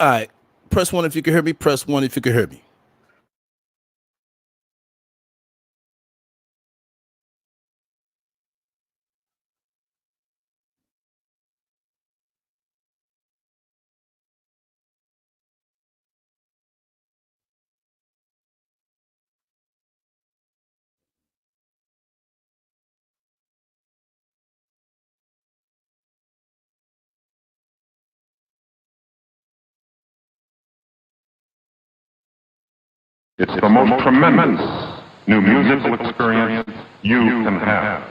All right. Press one if you can hear me. Press one if you can hear me. It's the most tremendous new musical experience you can have.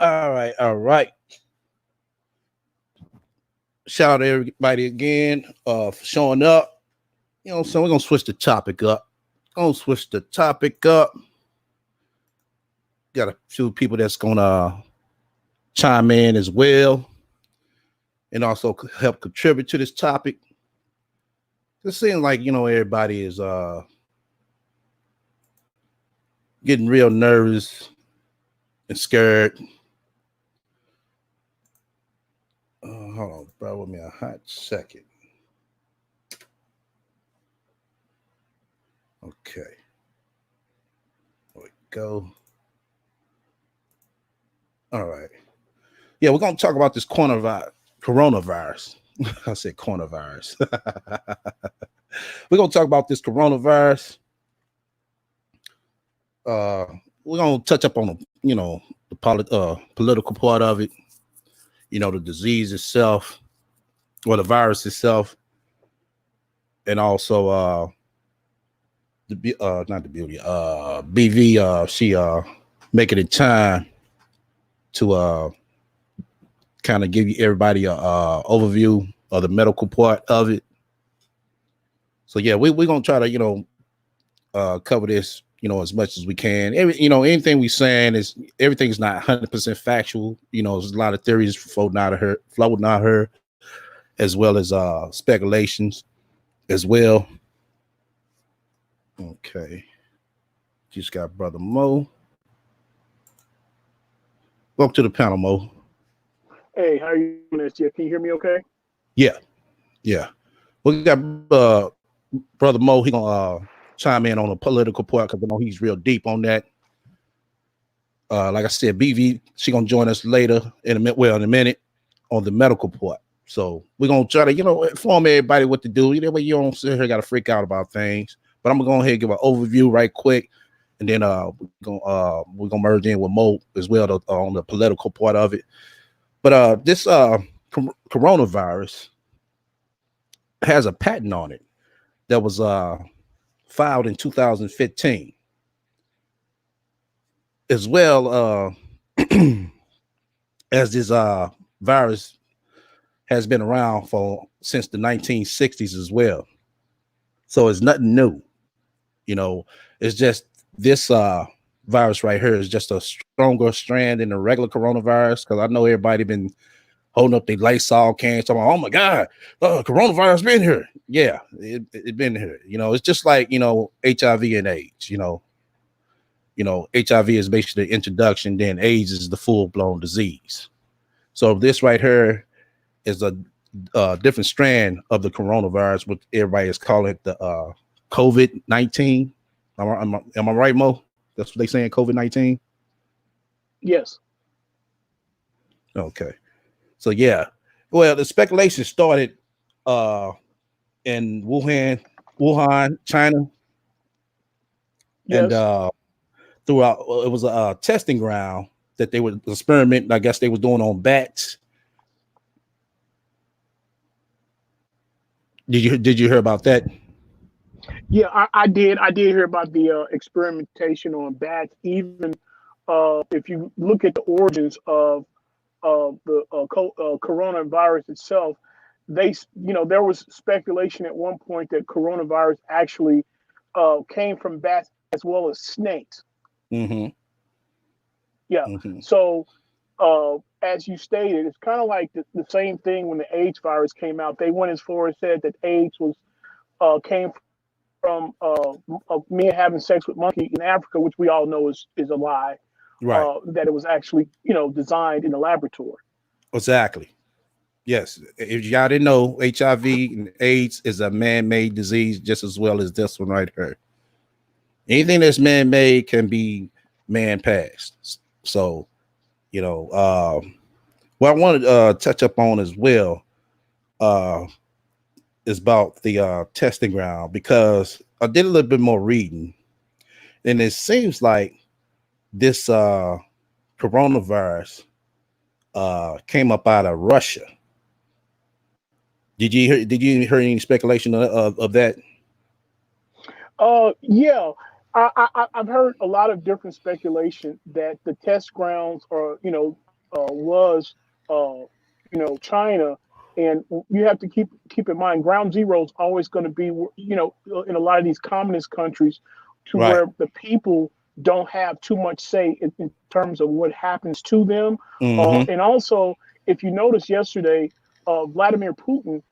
All right, all right. Shout out to everybody again for showing up. So we're gonna switch the topic up. Got a few people that's gonna chime in as well, and also help contribute to this topic. It seems like everybody is getting real nervous and scared. Hold on, bro, with me a hot second. Okay, there we go. All right. Yeah, we're gonna talk about this coronavirus. I said coronavirus. We're gonna talk about this coronavirus. We're gonna touch up on the political part of it. The disease itself, or the virus itself, and also not the beauty. BV, she making it time to kind of give everybody a overview of the medical part of it. So yeah, we're gonna try to cover this as much as we can. Anything we saying is everything's not 100% factual. There's a lot of theories floating out of her, as well as speculations as well. Okay, just got brother Mo. Welcome to the panel, Mo. Hey, how are you doing, SGF? Can you hear me okay? Yeah. We got Brother Mo. He gonna chime in on the political part because I know he's real deep on that. Like I said, BV, she gonna join us later in a minute. Well, in a minute on the medical part. So we're gonna try to, inform everybody what to do. That way you don't sit here got to freak out about things. But I'm gonna go ahead and give an overview right quick, and then we're gonna merge in with Mo as well on the political part of it. But this coronavirus has a patent on it that was filed in 2015. As well as this virus has been around since the 1960s as well. So it's nothing new. It's just this virus right here is just a stronger strand than the regular coronavirus, because I know everybody been holding up their Lysol cans talking about, oh my God, coronavirus been here. Yeah, it been here. It's just like, HIV and AIDS, HIV is basically the introduction, then AIDS is the full-blown disease. So this right here is a different strand of the coronavirus, which everybody is calling it the COVID-19. Am I right, Mo? That's what they saying, COVID-19? Yes. Okay. So yeah. Well, the speculation started in Wuhan, China. Yes. And throughout, it was a testing ground that they were experimenting. I guess they was doing on bats. Did you hear about that? Yeah, I did. I did hear about the experimentation on bats. Even if you look at the origins of the coronavirus itself, there was speculation at one point that coronavirus actually came from bats as well as snakes. Mm-hmm. Yeah. Mm-hmm. So, as you stated, it's kind of like the same thing when the AIDS virus came out. They went as far as said that AIDS was came from men having sex with monkey in Africa, which we all know is a lie. Right. That it was actually designed in a laboratory. Exactly. Yes. If y'all didn't know, HIV and AIDS is a man-made disease just as well as this one right here. Anything that's man-made can be man-passed. So, what I wanted to touch up on as well is about the testing ground, because I did a little bit more reading, and it seems like this coronavirus came up out of Russia. Did you hear any speculation of that? Yeah. I've heard a lot of different speculation that the test grounds was China, and you have to keep in mind ground zero is always going to be in a lot of these communist countries to Right. where the people don't have too much say in terms of what happens to them. Mm-hmm. And also, if you notice yesterday, Vladimir Putin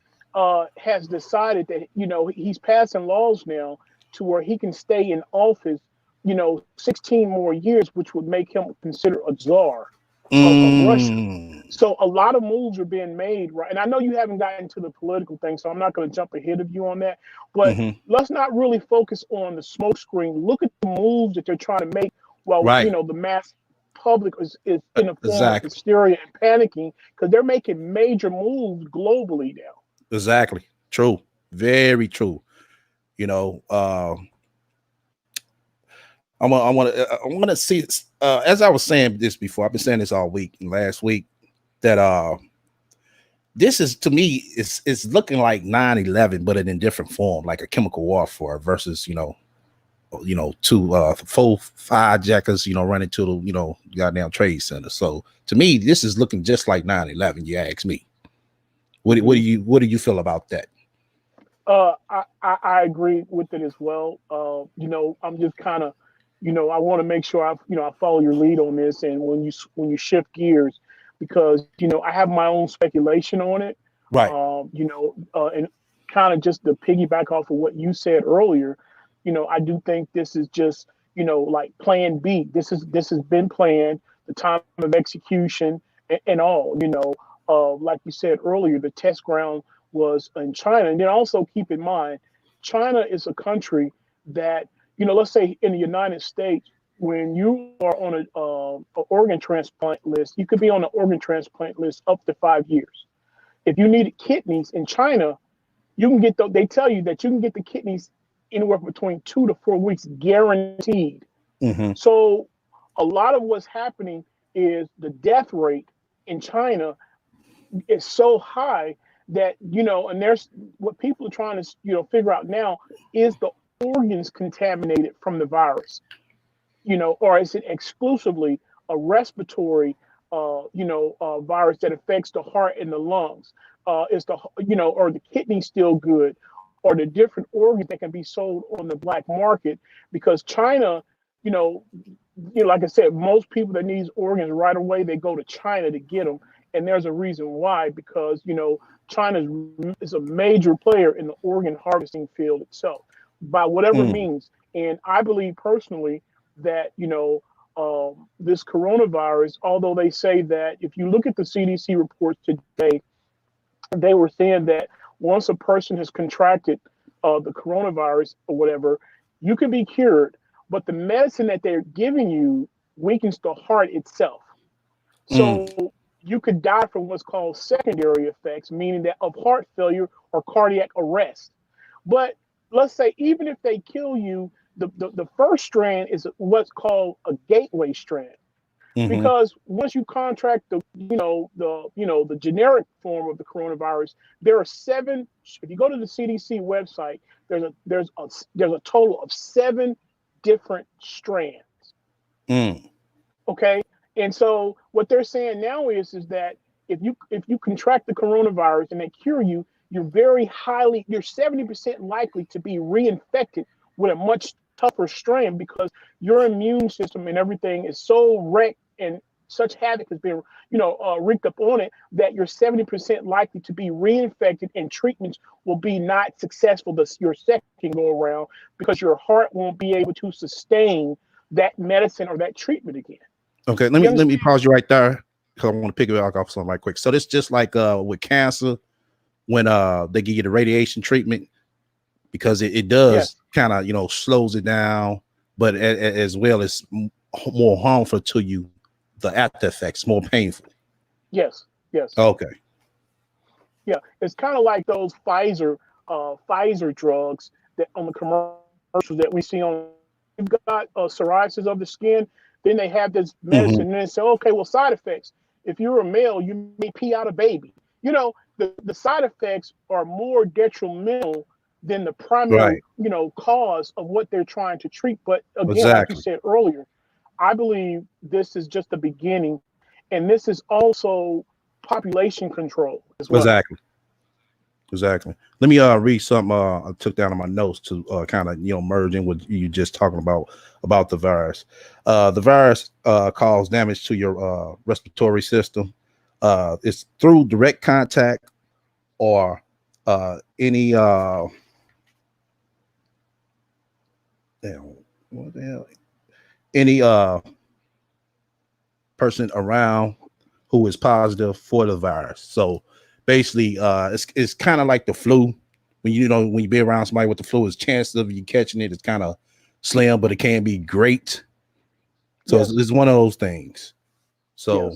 has decided that he's passing laws now to where he can stay in office, 16 more years, which would make him considered a czar of Russia. So a lot of moves are being made, right? And I know you haven't gotten to the political thing, so I'm not going to jump ahead of you on that. But let's not really focus on the smoke screen. Look at the moves that they're trying to make while Right. the mass public is in a form Exactly. of hysteria and panicking, because they're making major moves globally now. Exactly. True. Very true. I want to see, as I was saying this before, I've been saying this all week and last week, that this is, to me, it's looking like 9/11, but in a different form, like a chemical warfare versus, two 4-5 jackers, running to the, goddamn Trade Center. So to me, this is looking just like 9/11. You ask me. What do you feel about that? I agree with it as well. I'm just kind of, I want to make sure I follow your lead on this. And when you shift gears, because I have my own speculation on it. Right. And kind of just to piggyback off of what you said earlier, I do think this is just like Plan B. This has been planned, the time of execution and all. Like you said earlier, the test ground was in China. And then also keep in mind, China is a country that, let's say in the United States, when you are on a organ transplant list, you could be on an organ transplant list up to 5 years. If you needed kidneys in China, you can get they tell you that you can get the kidneys anywhere between 2 to 4 weeks guaranteed. Mm-hmm. So a lot of what's happening is the death rate in China is so high that, and there's what people are trying to, figure out now, is the organs contaminated from the virus, or is it exclusively a respiratory, virus that affects the heart and the lungs? Is the, or the kidney still good, or the different organs that can be sold on the black market? Because China, like I said, most people that need organs right away, they go to China to get them. And there's a reason why, because, China is a major player in the organ harvesting field itself by whatever means. And I believe personally that, this coronavirus, although they say that if you look at the CDC reports today, they were saying that once a person has contracted the coronavirus or whatever, you can be cured, but the medicine that they're giving you weakens the heart itself. So you could die from what's called secondary effects, meaning that of heart failure or cardiac arrest. But let's say even if they kill you, the first strand is what's called a gateway strand. Because once you contract the generic form of the coronavirus, there are 7. If you go to the CDC website, there's a total of 7 different strands. Okay, and so what they're saying now is that if you contract the coronavirus and they cure you, you're 70% likely to be reinfected with a much tougher strain, because your immune system and everything is so wrecked and such havoc has been, wreaked up on it, that you're 70% likely to be reinfected, and treatments will be not successful your second go around, because your heart won't be able to sustain that medicine or that treatment again. Okay, let me pause you right there, because I want to pick it off something right quick. So this just like with cancer, when they give you the radiation treatment, because it does kind of slows it down, but as well as more harmful to you. The after effects more painful. Yes. Okay. Yeah, it's kind of like those Pfizer drugs that on the commercials that we see on. You've got psoriasis of the skin, then they have this medicine, and they say, okay, well, side effects. If you're a male, you may pee out a baby. The side effects are more detrimental than the primary, cause of what they're trying to treat. But again, like you said earlier, I believe this is just the beginning, and this is also population control as well. Exactly. Let me read something I took down on my notes to kind of merge in what you just talking about the virus. The virus causes damage to your respiratory system. It's through direct contact or any any person around who is positive for the virus. So basically, it's kind of like the flu. When you be around somebody with the flu, his chances of you catching it is kind of slim, but it can be great. So it's one of those things. So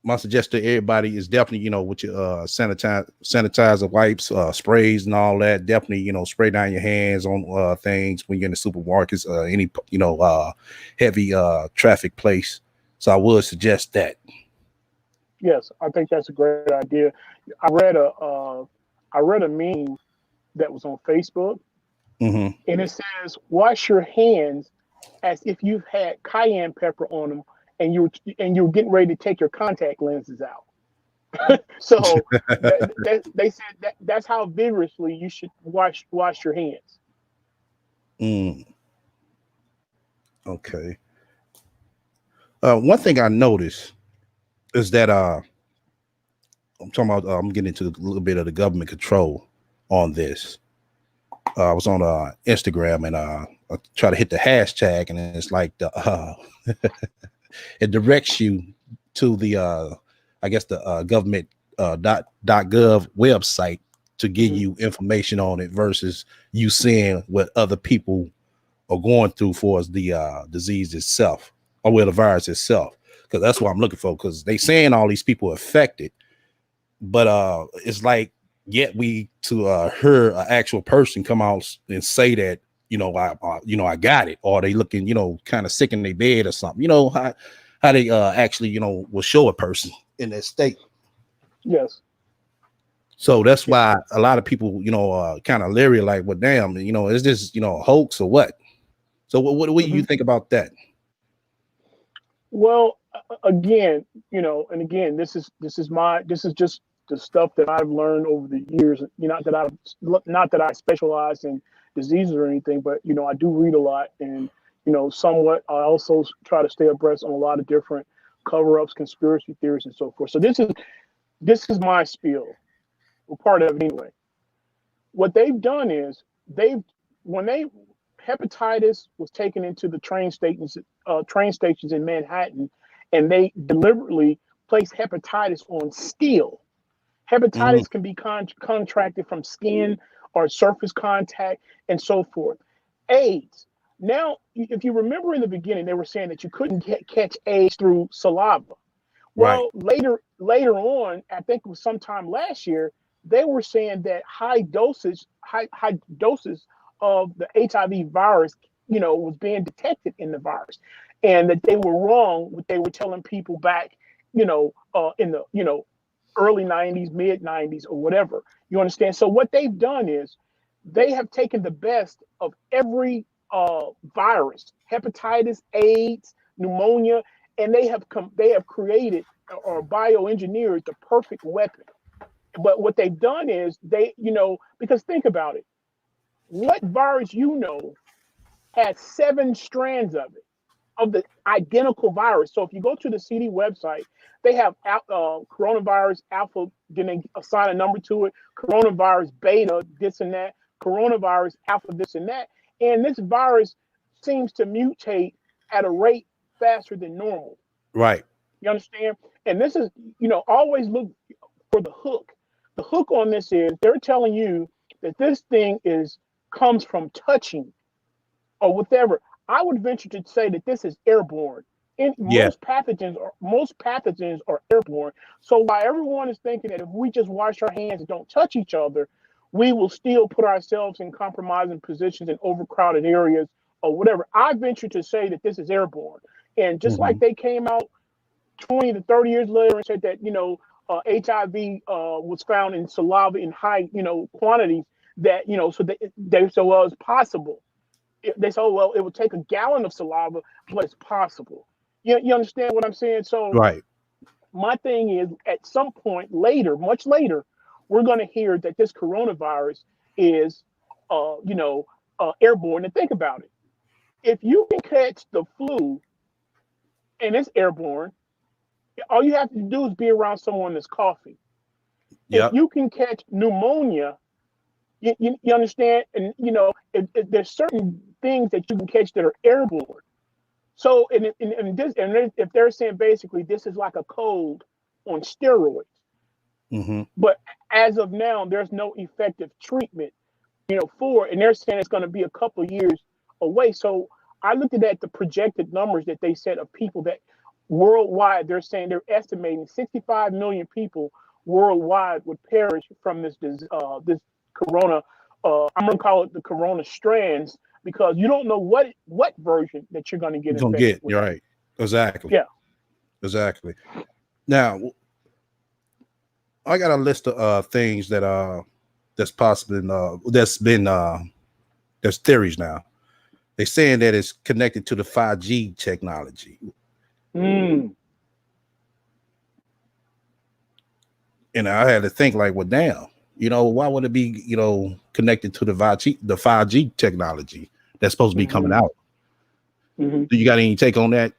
my suggestion to everybody is definitely, with your sanitizer wipes, sprays and all that, definitely, spray down your hands on things when you're in the supermarkets, any, heavy traffic place. So I would suggest that. Yes, I think that's a great idea. I read a meme that was on Facebook, and it says, wash your hands as if you've had cayenne pepper on them, and you're getting ready to take your contact lenses out. So they said that's how vigorously you should wash your hands. Okay. One thing I noticed is that I'm talking about I'm getting into a little bit of the government control on this. I was on Instagram and I try to hit the hashtag, and it's like it directs you to the I guess the government .gov website to give Mhm. you information on it versus you seeing what other people are going through for the disease itself or with the virus itself. Because that's what I'm looking for. Because they saying all these people affected, but it's like yet we to hear an actual person come out and say that I got it, or they looking kind of sick in their bed or something. You know how they actually will show a person in that state. Yes. So that's Yeah. why a lot of people kind of leery, like, well, damn, is this a hoax or what? So what do you Mhm. think about that? Well, again, and again, this is just the stuff that I've learned over the years. Not that I specialize in diseases or anything, but I do read a lot, and somewhat. I also try to stay abreast on a lot of different cover-ups, conspiracy theories, and so forth. So this is my spiel, or part of it anyway. What they've done is they've when they hepatitis was taken into the train stations in Manhattan, and they deliberately placed hepatitis on steel. Mhm. Hepatitis can be contracted from skin or surface contact and so forth. AIDS. Now, if you remember in the beginning, they were saying that you couldn't catch AIDS through saliva. Right. Well, later on, I think it was sometime last year, they were saying that high doses of the HIV virus, was being detected in the virus, and that they were wrong. What they were telling people back, in the early '90s, mid '90s, or whatever. You understand? So what they've done is they have taken the best of every virus, hepatitis, AIDS, pneumonia, and they have created or bioengineered the perfect weapon. But what they've done is because think about it, what virus has 7 strands of the identical virus. So if you go to the CD website, they have coronavirus alpha, then they assign a number to it, coronavirus beta, this and that, coronavirus alpha, this and that. And this virus seems to mutate at a rate faster than normal. Right. You understand? And this is, always look for the hook. The hook on this is they're telling you that this thing comes from touching or whatever. I would venture to say that this is airborne. In Yeah. most pathogens are airborne. So while everyone is thinking that if we just wash our hands and don't touch each other, we will still put ourselves in compromising positions in overcrowded areas or whatever. I venture to say that this is airborne. And just like Mhm. they came out 20 to 30 years later and said that HIV was found in saliva in high quantities, that so they said, well, it's possible. They said, oh, well, it would take a gallon of saliva, but it's possible. You understand what I'm saying? So Right. my thing is, at some point later, much later, we're going to hear that this coronavirus is airborne. And think about it: if you can catch the flu and it's airborne, all you have to do is be around someone that's coughing. If Yep. you can catch pneumonia, you understand, and if there's certain things that you can catch that are airborne. So, if they're saying basically this is like a cold on steroids, Mhm. but as of now, there's no effective treatment, for it, and they're saying it's going to be a couple of years away. So, I looked at the projected numbers that they said of people that worldwide, they're saying they're estimating 65 million people worldwide would perish from this corona. I'm going to call it the corona strands, because you don't know what version that you're going to get You're gonna infected get. with. You're right. Exactly. Yeah. Exactly. Now I got a list of things that that's possible that's been there's theories now. They're saying that it's connected to the 5G technology. Mm. And I had to think like, well, damn, why would it be, connected to the 5G technology that's supposed to be coming Hmm. out? Hmm. Do you got any take on that?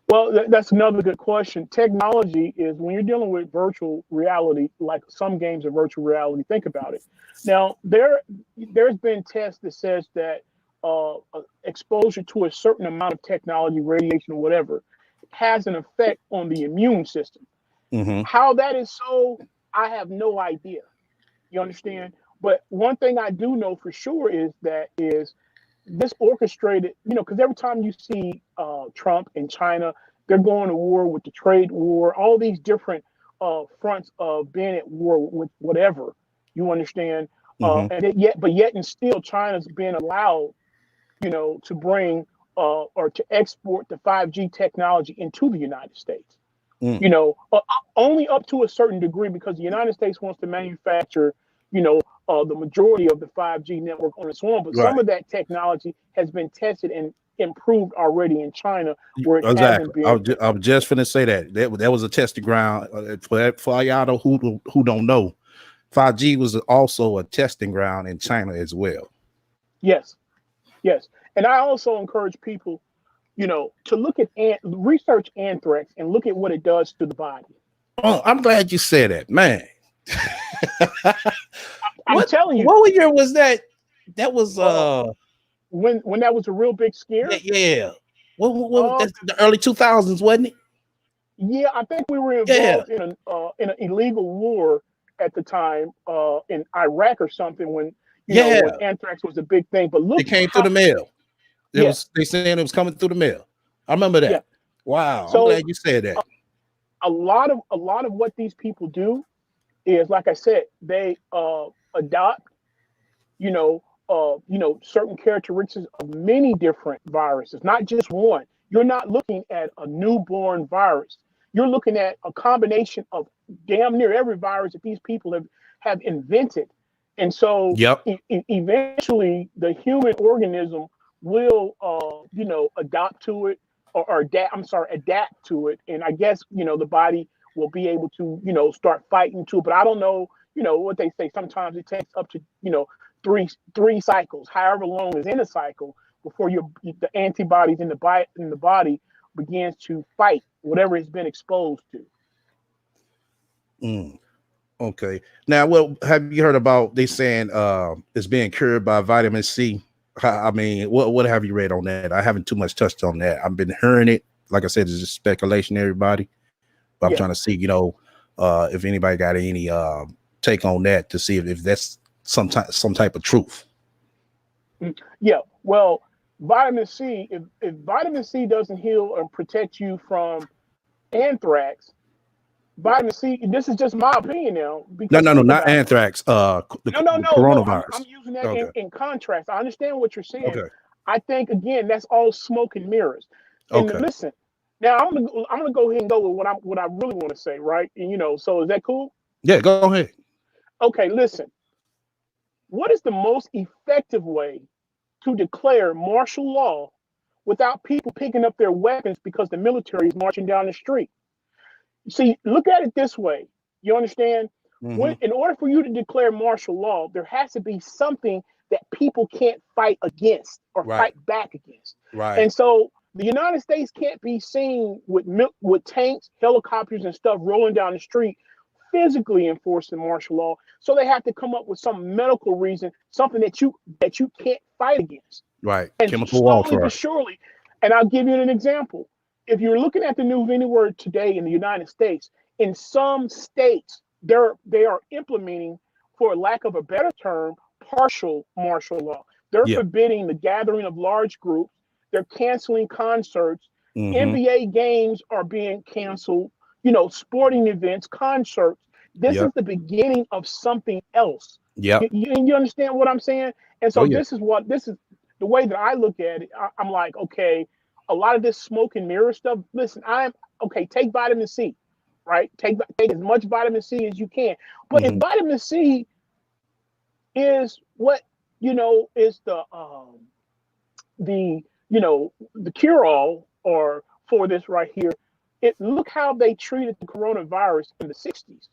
Well, that's another good question. Technology is, when you're dealing with virtual reality, like some games of virtual reality. Think about it. Now, there's been tests that says that exposure to a certain amount of technology, radiation, or whatever, has an effect on the immune system. How that is so, I have no idea. You understand? But one thing I do know for sure is this orchestrated, because every time you see Trump and China, they're going to war with the trade war, all these different fronts of being at war with whatever. You understand? Yet and still, China's being allowed, to bring or to export the 5G technology into the United States. Only up to a certain degree, because the United States wants to manufacture, the majority of the 5G network on its own. But some of that technology has been tested and improved already in China, where it hasn't been. I was just finna say that was a testing ground for y'all who don't know. 5G was also a testing ground in China as well. Yes, and I also encourage people, to look at research anthrax and look at what it does to the body. Oh, I'm glad you said that, man. I'm telling you. What year was that? That was when that was a real big scare. Yeah. That's the early 2000s, wasn't it? Yeah, I think we were involved in an illegal war at the time in Iraq or something, when when anthrax was a big thing. But look, it came through the mail. They saying it was coming through the mail. I remember that. Yeah. Wow. So, I'm glad you said that. A lot of what these people do is, like I said, they adopt, certain characteristics of many different viruses, not just one. You're not looking at a newborn virus. You're looking at a combination of damn near every virus that these people have invented. And so eventually the human organism will, adapt to it or adapt to it. And I guess, the body will be able to, start fighting too. But I don't know, what they say. Sometimes it takes up to, three cycles, however long is in a cycle, before the antibodies in the body begins to fight whatever it's been exposed to. Okay. Now, well, have you heard about they saying it's being cured by vitamin C? I mean, what have you read on that? I haven't too much touched on that. I've been hearing it. Like I said, it's just speculation, everybody. But I'm trying to see, if anybody got any take on that to see if that's some type of truth. Yeah. Well, vitamin C, if vitamin C doesn't heal or protect you from anthrax, vitamin C, this is just my opinion now. No, not anthrax. Coronavirus. I'm using that in contrast. I understand what you're saying. Okay. I think, again, that's all smoke and mirrors. And listen, now I'm gonna go ahead and go with what I really want to say, right? And so is that cool? Yeah, go ahead. Okay, listen. What is the most effective way to declare martial law without people picking up their weapons because the military is marching down the street? See, look at it this way. You understand? In order for you to declare martial law, there has to be something that people can't fight against or fight back against. Right. And so the United States can't be seen with tanks, helicopters, and stuff rolling down the street, physically enforcing martial law. So they have to come up with some medical reason, something that you can't fight against. Right. And chemical warfare. But surely, and I'll give you an example. If you're looking at the news anywhere today in the United States, in some states, they are implementing, for lack of a better term, partial martial law. They're forbidding the gathering of large groups. They're canceling concerts. NBA games are being canceled. Sporting events, concerts. This is the beginning of something else. Yeah. You understand what I'm saying? And so this is the way that I look at it. I'm like, okay, a lot of this smoke and mirror stuff. Listen, take vitamin C, right? Take as much vitamin C as you can. But if vitamin C is what is the cure-all or for this right here, look how they treated the coronavirus in the 60s,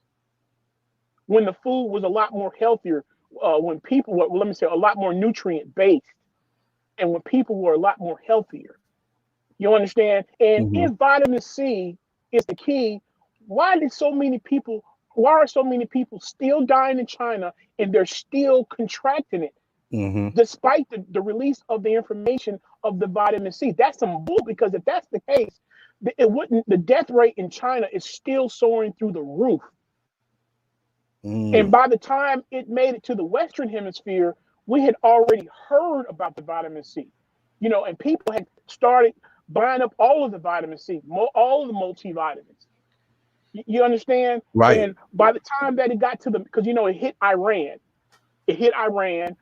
when the food was a lot more healthier, when people were, let me say, a lot more nutrient based, and when people were a lot more healthier. You understand? And if vitamin C is the key, why are so many people still dying in China and they're still contracting it, despite the release of the information of the vitamin C? That's some bull, because if that's the case, it wouldn't. The death rate in China is still soaring through the roof. And by the time it made it to the Western Hemisphere, we had already heard about the vitamin C, and people had started buying up all of the vitamin C, all of the multivitamins. You understand? Right. And by the time that it got to because it hit Iran,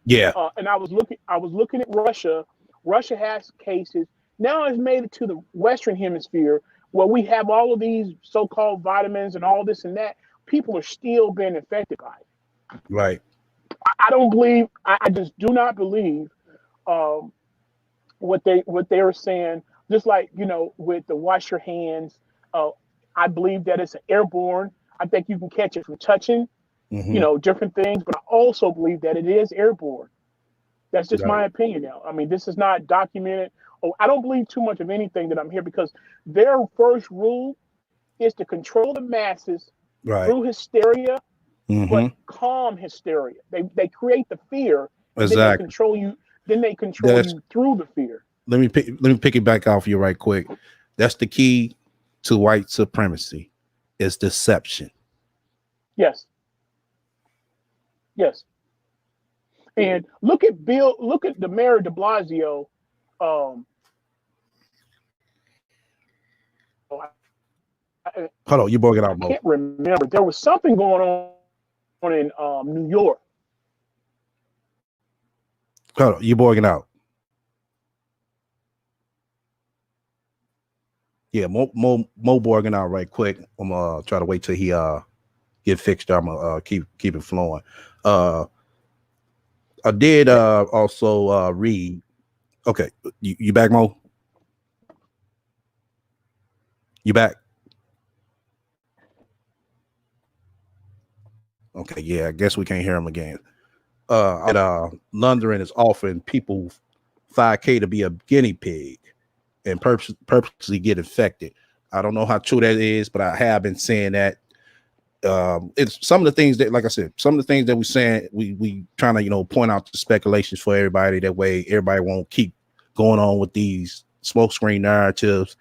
Yeah. and I was looking at Russia. Russia has cases now. It's made it to the Western Hemisphere where we have all of these so-called vitamins and all this and that. People are still being affected by it. Right. I don't believe. I just do not believe what they were saying. Just like with the wash your hands. I believe that it's an airborne. I think you can catch it from touching, different things. But I also believe that it is airborne. That's just my opinion now. I mean, this is not documented. Oh, I don't believe too much of anything that I'm here because their first rule is to control the masses through hysteria, but calm hysteria. They create the fear, and then they control you. Then they control you through the fear. Let me pick it back off you right quick. That's the key to white supremacy, is deception. Yes. And look at the mayor de Blasio. Hold on, you broke it out, Mo. I can't remember. There was something going on in New York. Hold on, you broke it out. Yeah, Mo Borging out right quick. I'm gonna try to wait till he get fixed. I'm gonna keep it flowing. I did also read. Okay, you back, Mo? You back? Okay, yeah, I guess we can't hear him again. London is offering people $5,000 to be a guinea pig and purposely get infected. I don't know how true that is, but I have been saying that. It's some of the things that, like I said, some of the things that we're saying, we trying to, point out the speculations for everybody. That way everybody won't keep going on with these smokescreen narratives,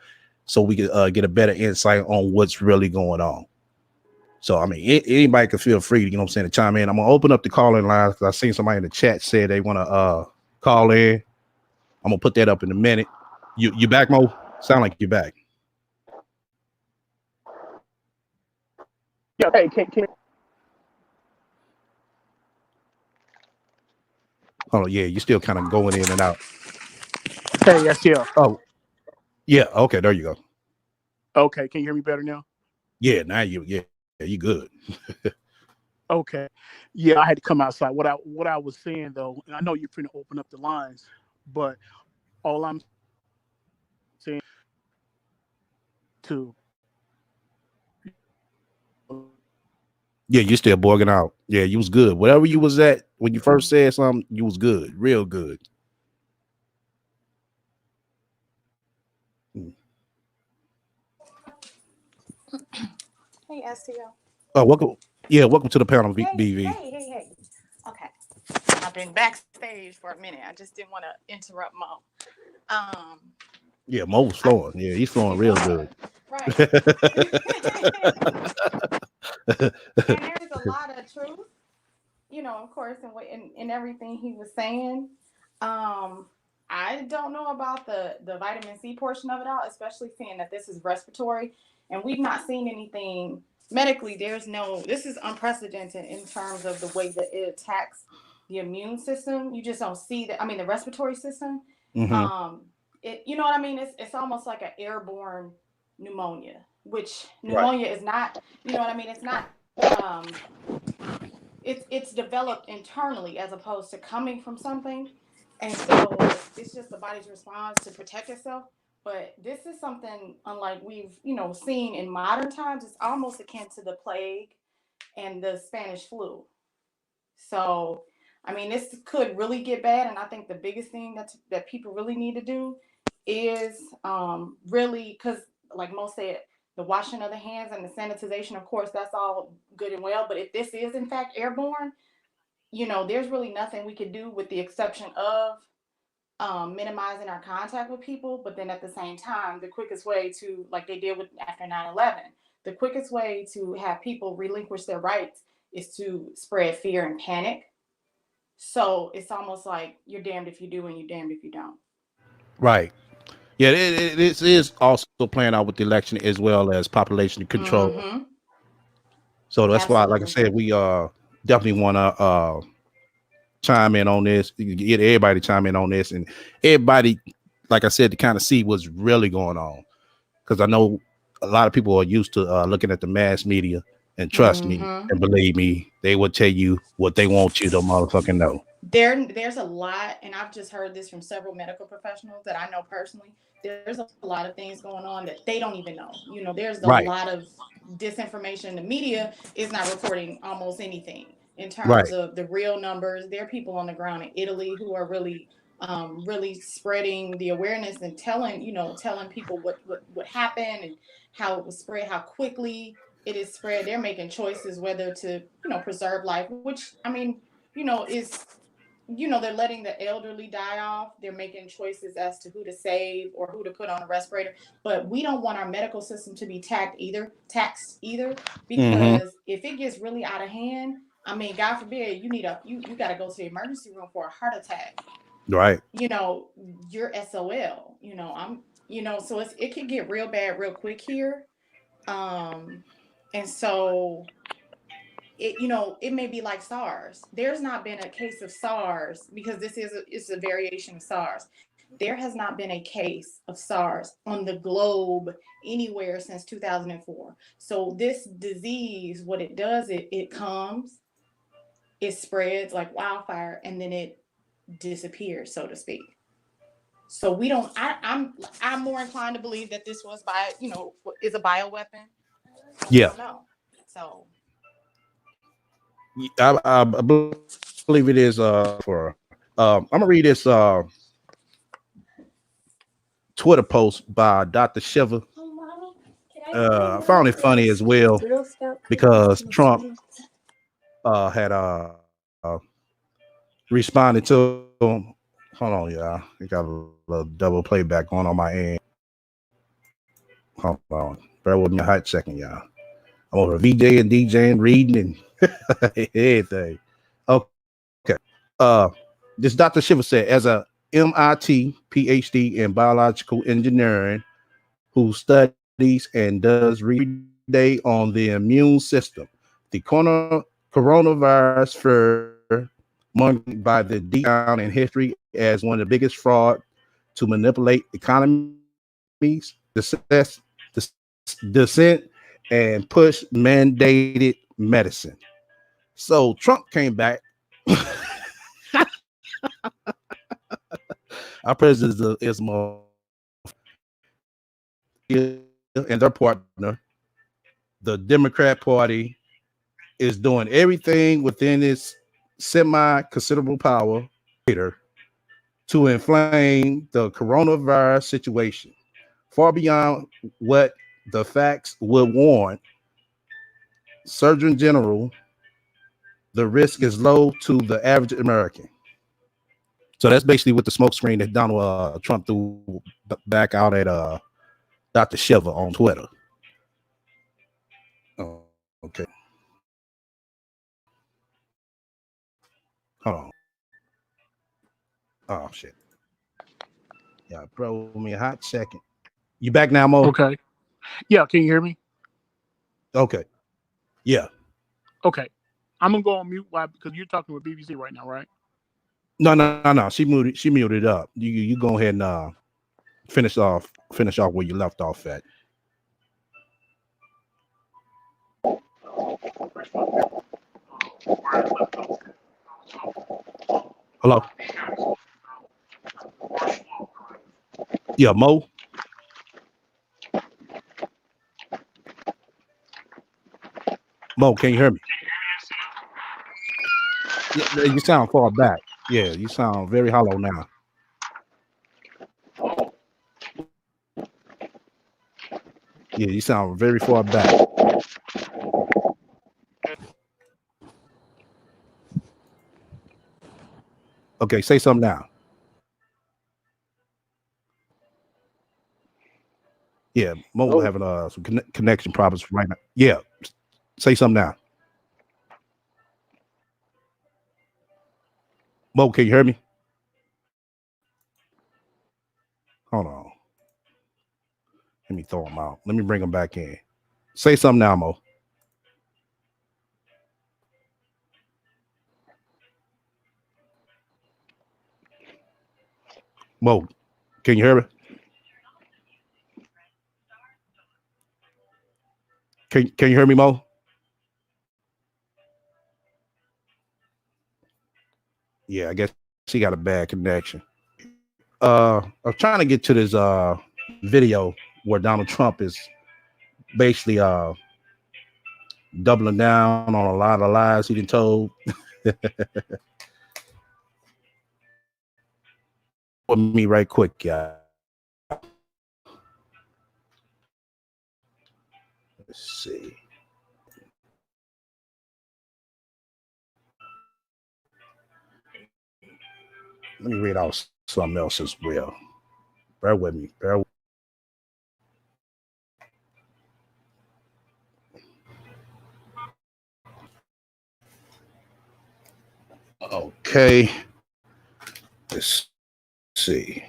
so we can get a better insight on what's really going on. So, I mean, anybody can feel free, to chime in. I'm going to open up the call-in lines because I seen somebody in the chat said they want to call in. I'm going to put that up in a minute. You back, Mo? Sound like you're back. Yeah, hey, can Oh, yeah, you're still kind of going in and out. Hey, yes, yeah. Oh, yeah, okay, there you go. Okay, can you hear me better now? Yeah, now you good. Okay. Yeah, I had to come outside. What I was saying though, and I know you're trying to open up the lines, but all I'm saying to Yeah, you still borging out. Yeah, you was good. Whatever you was at when you first said something, you was good, real good. Hey, STO. Oh, welcome. Yeah, welcome to the panel, BV. Hey. Okay. I've been backstage for a minute. I just didn't want to interrupt Mo. Yeah, Mo was flowing. Yeah, he's flowing real good. Right. And there's a lot of truth, of course, in everything he was saying. I don't know about the vitamin C portion of it all, especially seeing that this is respiratory, and we've not seen anything medically. This is unprecedented in terms of the way that it attacks the immune system. You just don't see that. I mean, the respiratory system. Mm-hmm. It's almost like an airborne pneumonia, which pneumonia is not. It's not. It's developed internally as opposed to coming from something, and so it's just the body's response to protect itself. But this is something unlike we've seen in modern times. It's almost akin to the plague and the Spanish flu. So, I mean, this could really get bad, and I think the biggest thing that people really need to do is really, because like Mo said, the washing of the hands and the sanitization, of course, that's all good and well. But if this is in fact airborne, there's really nothing we could do with the exception of minimizing our contact with people, but then at the same time, the quickest way to, like they did with after 9/11, the quickest way to have people relinquish their rights is to spread fear and panic. So it's almost like you're damned if you do and you're damned if you don't. Right. Yeah, it is also playing out with the election as well as population control. Mm-hmm. So that's why, like I Absolutely. said, we definitely want to chime in on this, get everybody to chime in on this, and everybody, like I said, to kind of see what's really going on. Because I know a lot of people are used to looking at the mass media, and trust me Mm-hmm. and believe me, they will tell you what they want you to motherfucking know. There's a lot, and I've just heard this from several medical professionals that I know personally. There's a lot of things going on that they don't even know. You know, there's a Right. lot of disinformation. The media is not reporting almost anything in Right. terms of the real numbers. There are people on the ground in Italy who are really spreading the awareness and telling people what happened and how it was spread, how quickly it is spread. They're making choices whether to preserve life, which I mean is they're letting the elderly die off. They're making choices as to who to save or who to put on a respirator. But we don't want our medical system to be taxed either, because if it gets really out of hand, I mean, God forbid, you got to go to the emergency room for a heart attack. Right. You're SOL. So it can get real bad real quick here. And so it may be like SARS. There's not been a case of SARS because this is a variation of SARS. There has not been a case of SARS on the globe anywhere since 2004. So this disease, what it does, it comes, it spreads like wildfire, and then it disappears, so to speak. So we don't. I'm more inclined to believe that this was is a bioweapon. Yeah. I don't know. So. I believe it is for I'm gonna read this Twitter post by Dr. Shiva. I found it funny as well because Trump had responded to him. Hold on, y'all. We got a little double playback going on my end. Hold on. Bear with me a hot second, y'all. I'm over VJ and DJ and reading and everything. Okay. This Dr. Shiva said, as a MIT PhD in biological engineering who studies and does research on the immune system, the coronavirus fear monitored by the deep down in history as one of the biggest fraud to manipulate economies, dissent, and push mandated medicine. So Trump came back. Our president is more and their partner, the Democrat Party, is doing everything within its semi-considerable power to inflame the coronavirus situation, far beyond what the facts would warn. Surgeon General, the risk is low to the average American. So that's basically what the smokescreen that Donald Trump threw back out at Dr. Shiva on Twitter. Oh, okay. Hold on. Oh, shit. Yeah, bro, me a hot second. You back now, Mo? Okay. Yeah, can you hear me? Okay. Yeah. Okay. I'm gonna go on mute because you're talking with BBC right now, right? No. She muted up. You go ahead and finish off where you left off at. Hello? Yeah, Mo? Mo, can you hear me? Yeah, you sound far back. Yeah, you sound very hollow now. Yeah, you sound very far back. Okay, say something now. Yeah, Mo Oh. having some connection problems right now. Yeah, say something now. Mo, can you hear me? Hold on. Let me throw him out. Let me bring him back in. Say something now, Mo. Mo, can you hear me? Can you hear me, Mo? Yeah, I guess he got a bad connection. I was trying to get to this video where Donald Trump is basically doubling down on a lot of lies he been told. With me right quick, y'all. Let's see. Let me read out something else as well. Bear with me. Okay. Let's see.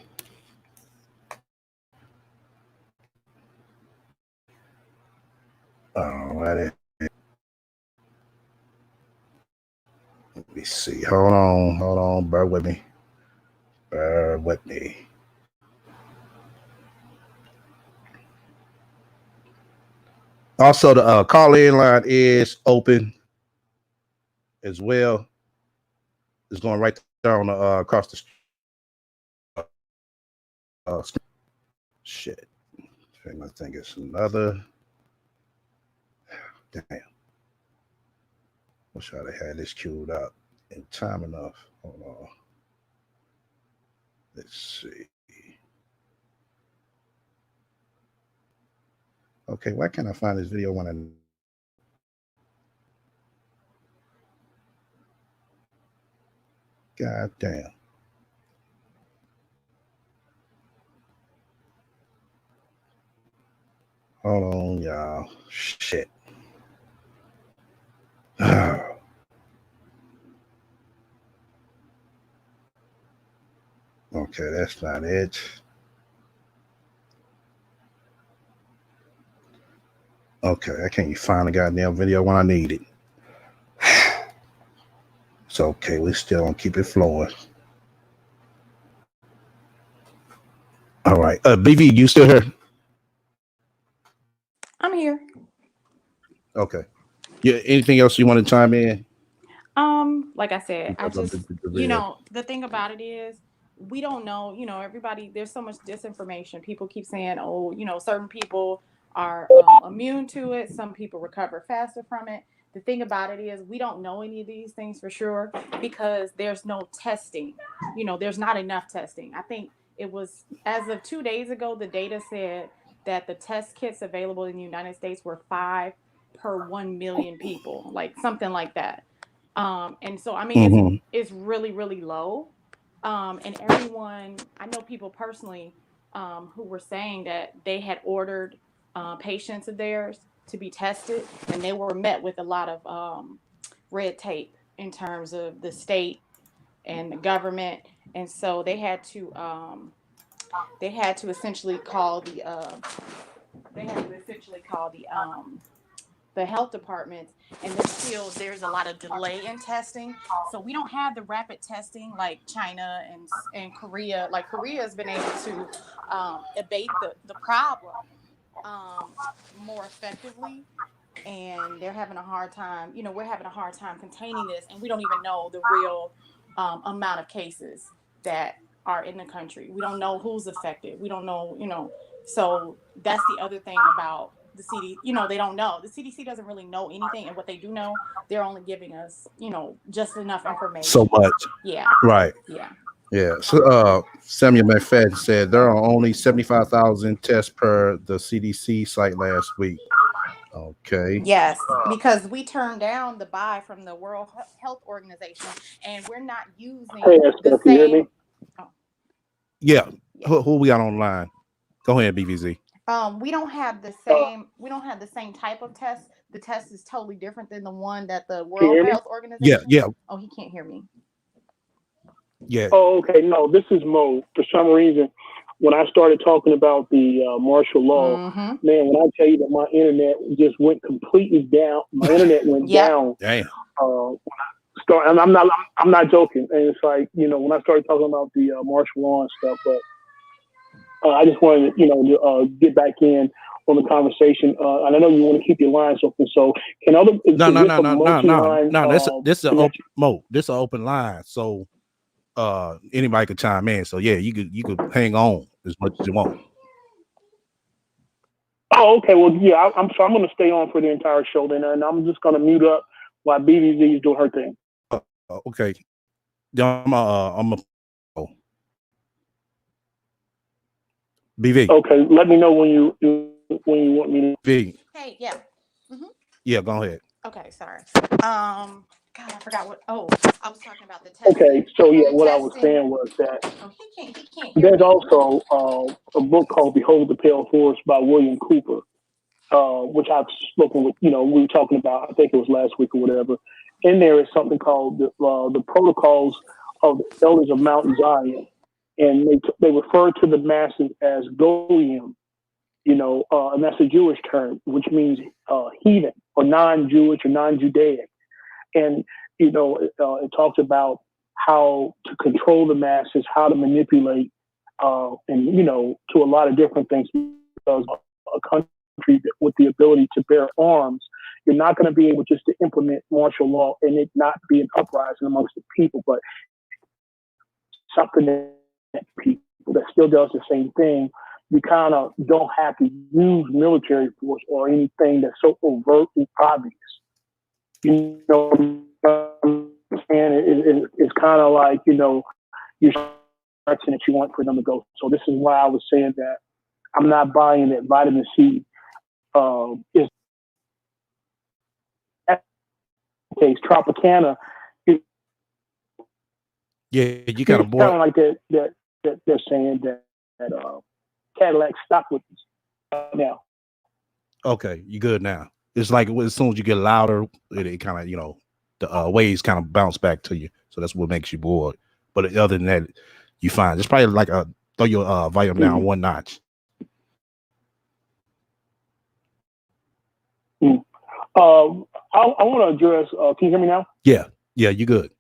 All right. Let me see. Hold on. Bear with me. Also, the call-in line is open as well. It's going right there on the across the screen. Shit. I think it's another. Damn. Wish I'd have had this queued up in time enough. Hold on. Let's see. Okay, why can't I find this video when I... God damn. Hold on, y'all. Shit. Okay, that's not it. Okay, I can't find the goddamn video when I need it. It's okay. We still gonna keep it flowing. All right. BV, you still here? I'm here. Okay. Yeah. Anything else you want to chime in? Like I said, I just, the thing about it is we don't know, everybody, there's so much disinformation. People keep saying, oh, certain people are immune to it. Some people recover faster from it. The thing about it is we don't know any of these things for sure because there's no testing. There's not enough testing. I think it was as of 2 days ago, the data said that the test kits available in the United States were 5 per 1 million people, like something like that. And so, I mean, it's really, really low. And everyone, I know people personally who were saying that they had ordered patients of theirs to be tested, and they were met with a lot of red tape in terms of the state and the government. And so they had to essentially call the health departments, and there's a lot of delay in testing. So we don't have the rapid testing like China and Korea. Like Korea has been able to abate the problem more effectively, and they're having a hard time. We're having a hard time containing this, and we don't even know the real amount of cases that are in the country. We don't know who's affected. We don't know. So that's the other thing about the CDC. They don't know. The CDC doesn't really know anything, and what they do know, they're only giving us, just enough information. So much. Yeah. Right. Yeah. So Samuel McFadden said there are only 75,000 tests per the CDC site last week. Okay. Yes, because we turned down the buy from the World Health Organization, and we're not using the same. Yeah. Who we got online? Go ahead, BVZ. We don't have the same type of test. The test is totally different than the one that the Can you World hear me? Health Organization. Yeah. Oh, he can't hear me. Yeah. Oh, okay. No, this is Mo. For some reason, when I started talking about the martial law, Mm-hmm. man, when I tell you that my internet just went completely down, my internet went Yep. down. Damn. And I'm not joking. And it's like, when I started talking about the martial law and stuff, but I just wanted to, get back in on the conversation. And I know you want to keep your lines open. So can other is No. this a multi-line This is an connection? this an open line. So anybody could chime in. So yeah, you could hang on as much as you want. Oh, okay. Well, yeah, I'm going to stay on for the entire show then, and I'm just going to mute up while BVZ is doing her thing. Okay. I'm a BV. Okay, let me know when you want me to. V. Hey, yeah. Mm-hmm. Yeah, go ahead. Okay, sorry. God, I forgot what. Oh, I was talking about the testing. Okay, so yeah, The what I was testing. saying was that Oh, he can't hear there's me. also a book called "Behold the Pale Horse" by William Cooper, which I've spoken with. We were talking about. I think it was last week or whatever. In there is something called the Protocols of the Elders of Mount Zion, and they refer to the masses as Goyim, and that's a Jewish term, which means heathen or non-Jewish or non-Judaic. And, it talks about how to control the masses, how to manipulate, and, to a lot of different things. Because a country with the ability to bear arms, you're not going to be able just to implement martial law and it not be an uprising amongst the people, but something that people that still does the same thing. You kind of don't have to use military force or anything that's so overtly obvious. And it's kind of like, you're direction that you want for them to go. So this is why I was saying that I'm not buying that vitamin C is case Tropicana. Yeah, you got a boy. Kind of like that they're saying that Cadillac stock with now. Okay, you good now. It's like as soon as you get louder, it kind of, the waves kind of bounce back to you. So that's what makes you bored. But other than that, you fine. It's probably like throw your volume down one notch. I want to address. Can you hear me now? Yeah, you good.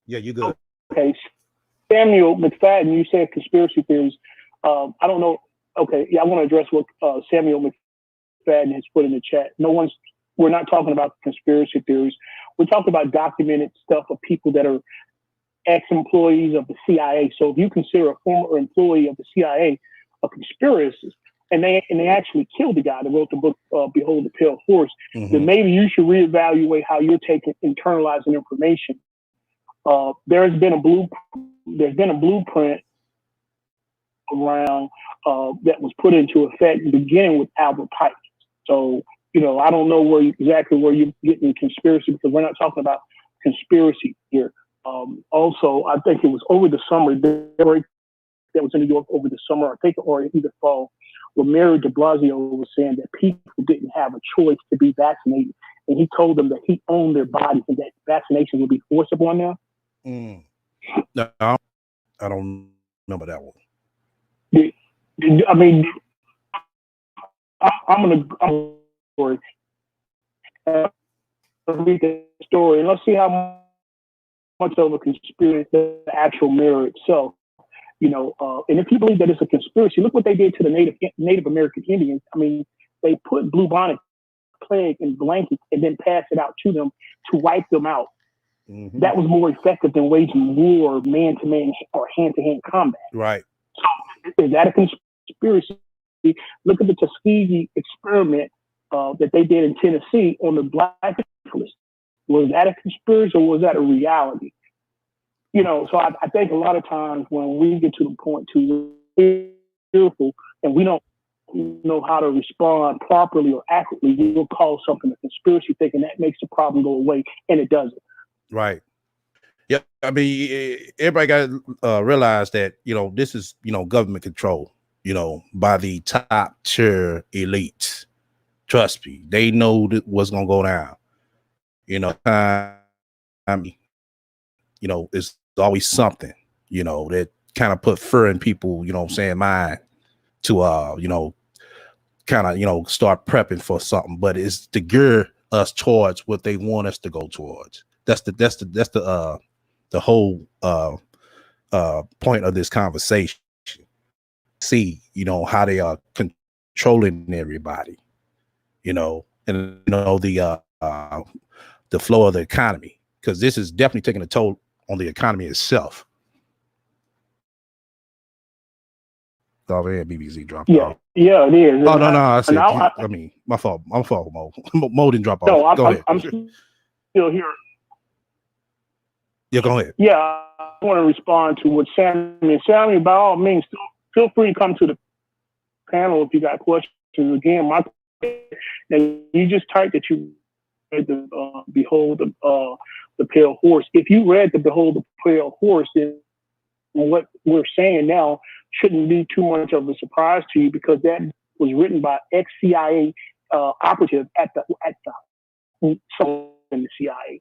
Yeah, you good. Okay, Samuel McFadden, you said conspiracy theories. I don't know. Okay, yeah, I want to address what Samuel McFadden has put in the chat. We're not talking about conspiracy theories. We're talking about documented stuff of people that are ex-employees of the CIA. So if you consider a former employee of the CIA a conspiracist, and they actually killed the guy that wrote the book "Behold the Pale Horse," then maybe you should reevaluate how you're internalizing information. There's been a blueprint around that was put into effect beginning with Albert Pike. So, I don't know exactly where you're getting the conspiracy, because we're not talking about conspiracy here. Also, I think it was over the summer, that was in New York over the summer, I think, or either fall, where Mayor de Blasio was saying that people didn't have a choice to be vaccinated. And he told them that he owned their bodies and that vaccinations would be forcible on them. No, I don't remember that one. I mean, I'm going to read the story and let's see how much of a conspiracy the actual mirror itself. And if you believe that it's a conspiracy, look what they did to the Native American Indians. I mean, they put bubonic plague in blankets and then passed it out to them to wipe them out. Mm-hmm. That was more effective than waging war, man-to-man or hand-to-hand combat. Right. So is that a conspiracy? Look at the Tuskegee experiment that they did in Tennessee on the Black list. Was that a conspiracy or was that a reality? So I think a lot of times when we get to the point to fearful and we don't know how to respond properly or accurately, we'll call something a conspiracy thinking that makes the problem go away, and it doesn't. Right. Yeah, I mean, everybody got to realize that this is government control, by the top tier elites. Trust me, they know what's gonna go down. It's always something, that kind of put fear in people, mind to kind of start prepping for something, but it's to gear us towards what they want us to go towards. That's the whole point of this conversation. See, how they are controlling everybody, and the flow of the economy, because this is definitely taking a toll on the economy itself. Oh man, BBC dropped off. Yeah, it is. Oh no, I said, I mean, my fault, Mo. Mo didn't drop off. No, go ahead. I'm still here. Yeah, go ahead. Yeah, I want to respond to what Sammy, by all means, feel free to come to the panel if you got questions. Again, and you just typed that you read the Behold the Pale Horse. If you read the Behold the Pale Horse, then what we're saying now shouldn't be too much of a surprise to you, because that was written by ex-CIA operative at the in the CIA.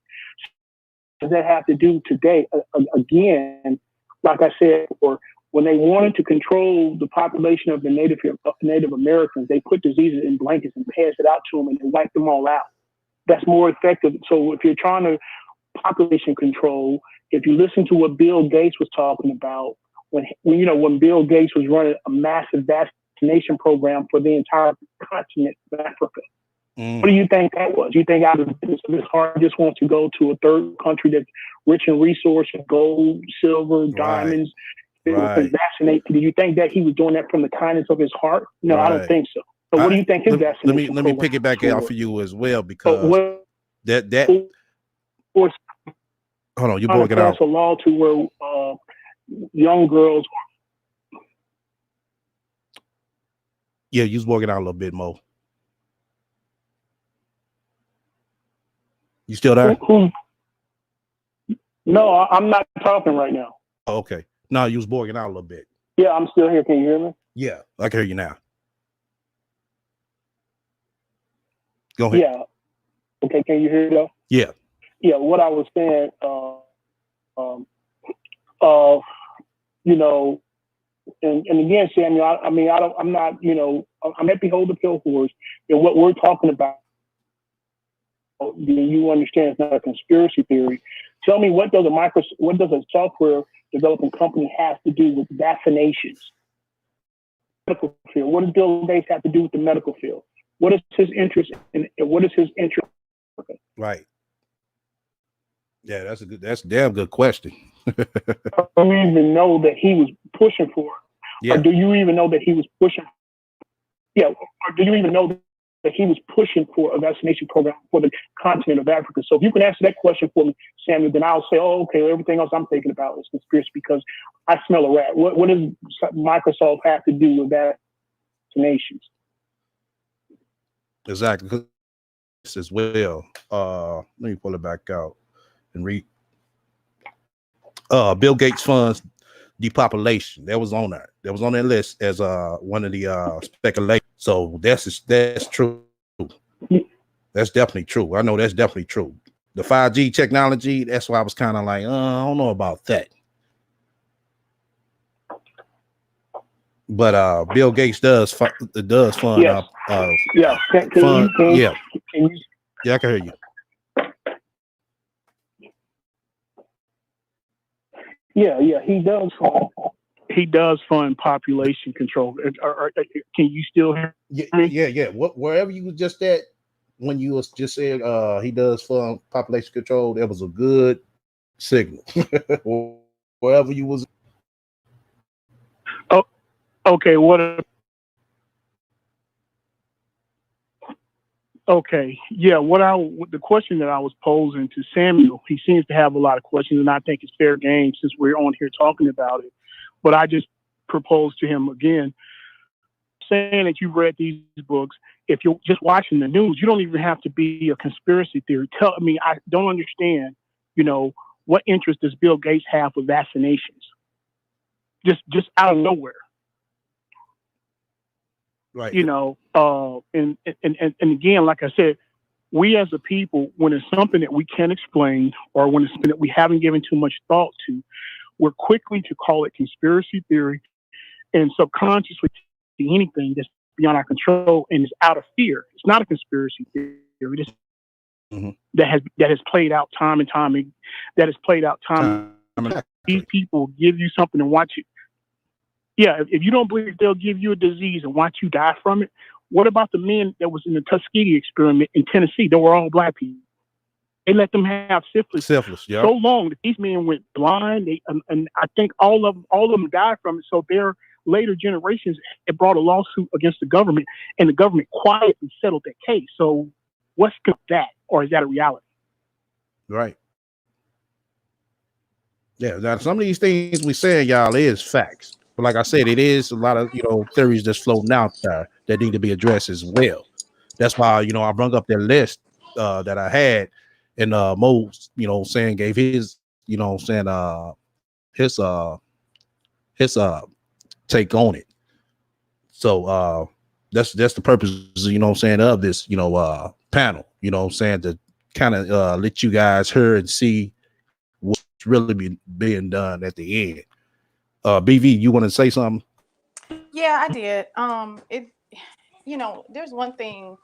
Does that have to do today? Again, like I said, or when they wanted to control the population of the Native Americans, they put diseases in blankets and passed it out to them, and they wiped them all out. That's more effective. So if you're trying to population control, if you listen to what Bill Gates was talking about, when Bill Gates was running a massive vaccination program for the entire continent of Africa, what do you think that was? You think out of this heart just wants to go to a third country that's rich in resources, gold, silver, diamonds, and vaccinate? Do you think that he was doing that from the kindness of his heart? No, I don't think so. So what do you think his vaccination let me pick it back out for you as well, because hold on, you broke it out. Pass a law to where young girls. Yeah, you was working out a little bit, Mo. You still there? No, I'm not talking right now. Oh, okay. No, you was borging out a little bit. Yeah, I'm still here. Can you hear me? Yeah, I can hear you now. Go ahead. Yeah. Okay, can you hear me though? Yeah. Yeah, what I was saying, and again, Samuel, I'm at Behold the Pale Horse, and what we're talking about, you understand it's not a conspiracy theory. Tell me, what does a software developing company have to do with vaccinations? Medical field. What does Bill Gates have to do with the medical field? What is his interest in? What is his interest? Right. Yeah, that's a damn good question. Do you even know that he was pushing for it? Yeah. Or do you even know that he was pushing? Yeah. Or do you even know that he was pushing for a vaccination program for the continent of Africa? So if you can answer that question for me, Samuel, then I'll say, oh, okay, everything else I'm thinking about is conspiracy because I smell a rat. What does Microsoft have to do with vaccinations? Exactly. This as well. Let me pull it back out and read. Bill Gates funds depopulation. That was on there. That was on that list as one of the speculations. So that's true. That's definitely true. I know that's definitely true. The 5G technology, that's why I was kind of like, I don't know about that. But Bill Gates does fund yes. Yeah. Can you, I can hear you. Yeah, he does fund. He does fund population control. Can you still hear me? Yeah. Wherever you was just at when you was just said he does fund population control, that was a good signal. Wherever you was. Oh, okay. Okay. Yeah. The question that I was posing to Samuel, he seems to have a lot of questions, and I think it's fair game since we're on here talking about it. But I just proposed to him again, saying that you've read these books. If you're just watching the news, you don't even have to be a conspiracy theory. I don't understand, what interest does Bill Gates have with vaccinations? Just out of nowhere, Right. you know. And again, like I said, we as a people, when it's something that we can't explain or when it's something that we haven't given too much thought to, we're quickly to call it conspiracy theory and subconsciously see anything that's beyond our control and is out of fear. It's not a conspiracy theory. It's, that has played out time and time. That has played out time. These people give you something and watch it. Yeah, if you don't believe they'll give you a disease and watch you die from it, what about the men that was in the Tuskegee experiment in Tennessee? They were all black people. They let them have syphilis yeah. so long that these men went blind. And I think all of them died from it. So their later generations, it brought a lawsuit against the government, and the government quietly settled that case. So what's that, or is that a reality? Right. Yeah. Now, some of these things we saying, y'all, is facts. But like I said, it is a lot of, theories that's floating out there that need to be addressed as well. That's why, I brought up that list that I had, and Mo, saying gave his, his take on it. So that's the purpose, of this, panel, to kind of let you guys hear and see what's really being done at the end. BV, you want to say something? Yeah, I did. There's one thing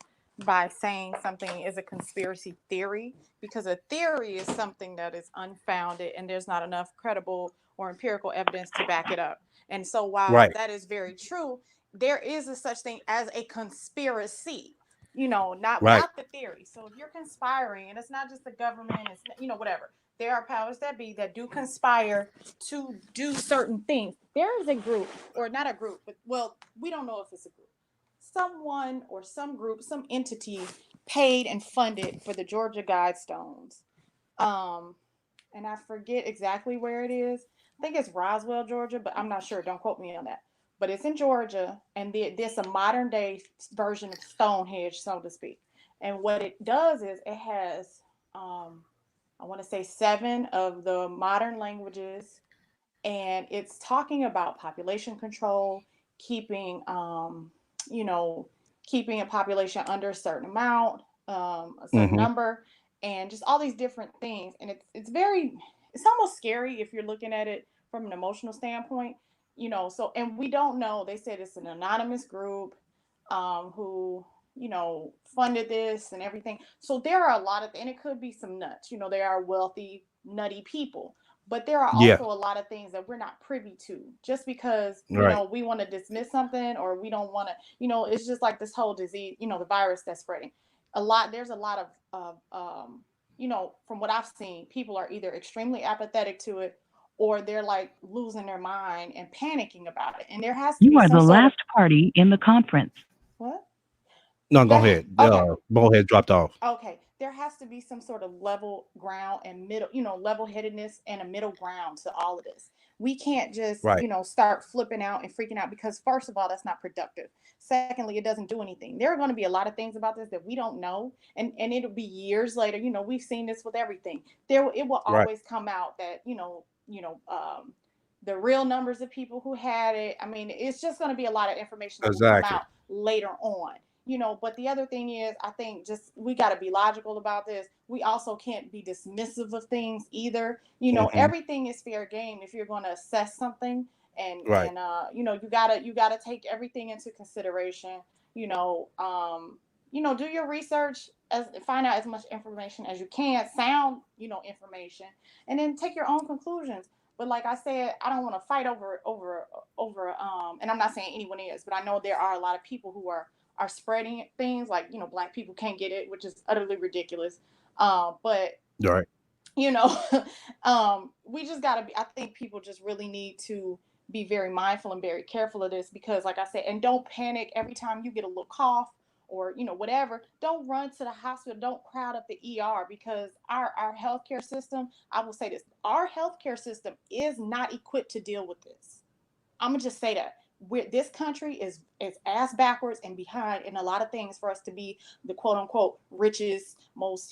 by saying something is a conspiracy theory, because a theory is something that is unfounded and there's not enough credible or empirical evidence to back it up. And so while that is very true, there is a such thing as a conspiracy, not the theory. So if you're conspiring, and it's not just the government, it's, whatever. There are powers that be that do conspire to do certain things. There is a group, or not a group, but we don't know if it's a group. Someone or some group, some entity paid and funded for the Georgia Guidestones. And I forget exactly where it is. I think it's Roswell, Georgia, but I'm not sure. Don't quote me on that. But it's in Georgia, and there's a modern day version of Stonehenge, so to speak. And what it does is it has, I want to say 7 of the modern languages, and it's talking about population control, keeping keeping a population under a certain amount, a certain number, and just all these different things. And it's almost scary if you're looking at it from an emotional standpoint, so, and we don't know, they said it's an anonymous group who funded this and everything. So there are a lot of, and it could be some nuts, there are wealthy, nutty people, but there are also a lot of things that we're not privy to, just because, we want to dismiss something, or we don't want to, it's just like this whole disease, the virus that's spreading. There's a lot of from what I've seen, people are either extremely apathetic to it, or they're like losing their mind and panicking about it. And there has to be some last party in the conference. What? No, go ahead. Okay. Bowhead dropped off. Okay. There has to be some sort of level ground and middle, level-headedness and a middle ground to all of this. We can't just, start flipping out and freaking out, because first of all, that's not productive. Secondly, it doesn't do anything. There are going to be a lot of things about this that we don't know. And it'll be years later. We've seen this with everything. It will always come out that, the real numbers of people who had it. I mean, it's just going to be a lot of information that will come out later on. But the other thing is, I think just we got to be logical about this. We also can't be dismissive of things either. Everything is fair game if you're going to assess something, and you gotta take everything into consideration. Do your research, find out as much information as you can, sound information, and then take your own conclusions. But like I said, I don't want to fight over and I'm not saying anyone is, but I know there are a lot of people who are spreading things like, Black people can't get it, which is utterly ridiculous. But we just gotta be, I think people just really need to be very mindful and very careful of this, because like I said, and don't panic every time you get a little cough or, whatever. Don't run to the hospital. Don't crowd up the ER, because our healthcare system, I will say this, our healthcare system is not equipped to deal with this. I'm gonna just say that. This country is ass backwards and behind in a lot of things for us to be the quote unquote richest, most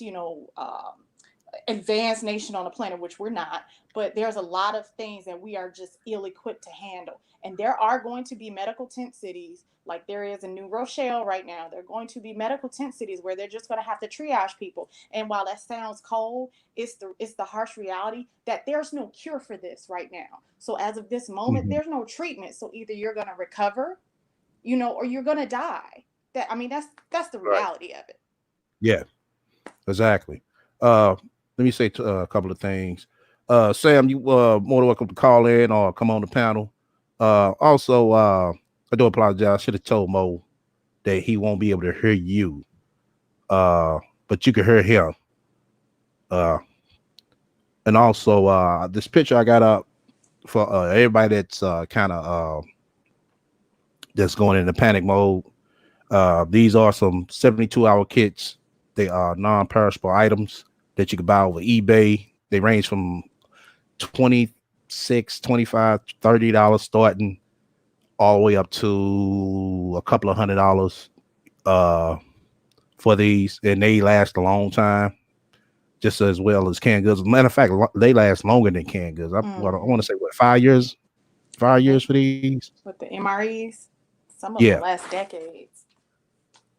advanced nation on the planet, which we're not, but there's a lot of things that we are just ill-equipped to handle. And there are going to be medical tent cities, like there is in New Rochelle right now. There are going to be medical tent cities where they're just going to have to triage people. And while that sounds cold, it's the harsh reality that there's no cure for this right now. So as of this moment, there's no treatment. So either you're going to recover, or you're going to die. That's the reality of it. Yeah, exactly. Let me say a couple of things. Sam, you more than welcome to call in or come on the panel. Also, I do apologize. I should have told Mo that he won't be able to hear you, but you can hear him. And also, this picture I got up for everybody that's kind of that's going into panic mode. These are some 72-hour kits. They are non-perishable items that you can buy over eBay. They range from $26, $25, $30 starting all the way up to a couple of $100 for these, and they last a long time, just as well as canned goods. As a matter of fact, they last longer than canned goods. I want to say 5 years? 5 years for these? With the MREs, some of them last decades.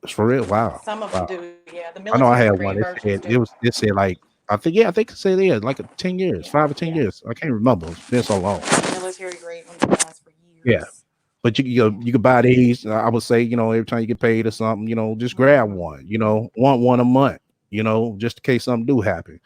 It's for real. Wow. Some of them do. Yeah, the I know I had military one. grade It said like, I think it said like 10 years, 5 or 10 years. I can't remember. It's been so long. Military grade ones last for years. Yeah. But you can buy these. I would say, every time you get paid or something, just grab one, one a month, just in case something do happen.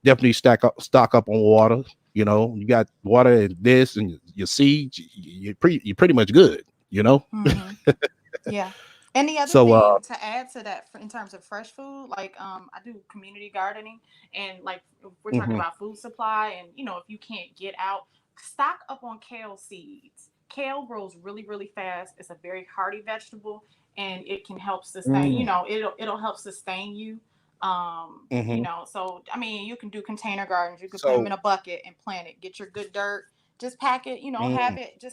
Definitely stock up on water. You got water and this and your seeds, you're pretty much good, Yeah. And the other thing to add to that, in terms of fresh food, like I do community gardening, and like we're talking about food supply, and if you can't get out, stock up on kale seeds. Kale grows really, really fast. It's a very hardy vegetable, and it can help sustain. It'll help sustain you. So you can do container gardens. You can put them in a bucket and plant it. Get your good dirt. Just pack it.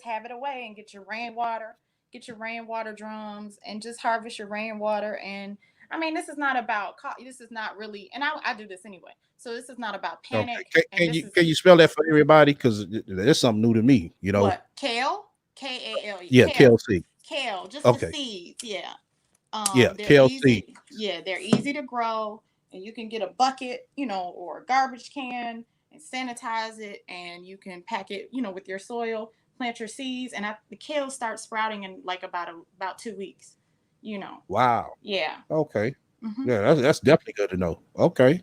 Have it away, and get your rainwater. Get your rainwater drums and just harvest your rainwater. And this is not about. This is not really. And I do this anyway. So this is not about panic. Okay. Can you spell that for everybody? Because there's something new to me. What? Kale. K-A-L-E. Yeah, kale seed. Kale, just the seeds. Yeah. Kale seed. Yeah, they're easy to grow, and you can get a bucket, or a garbage can, and sanitize it, and you can pack it, with your soil. Plant your seeds, and the kale starts sprouting in like about 2 weeks. Wow. Yeah. Okay. Yeah, that's definitely good to know. Okay.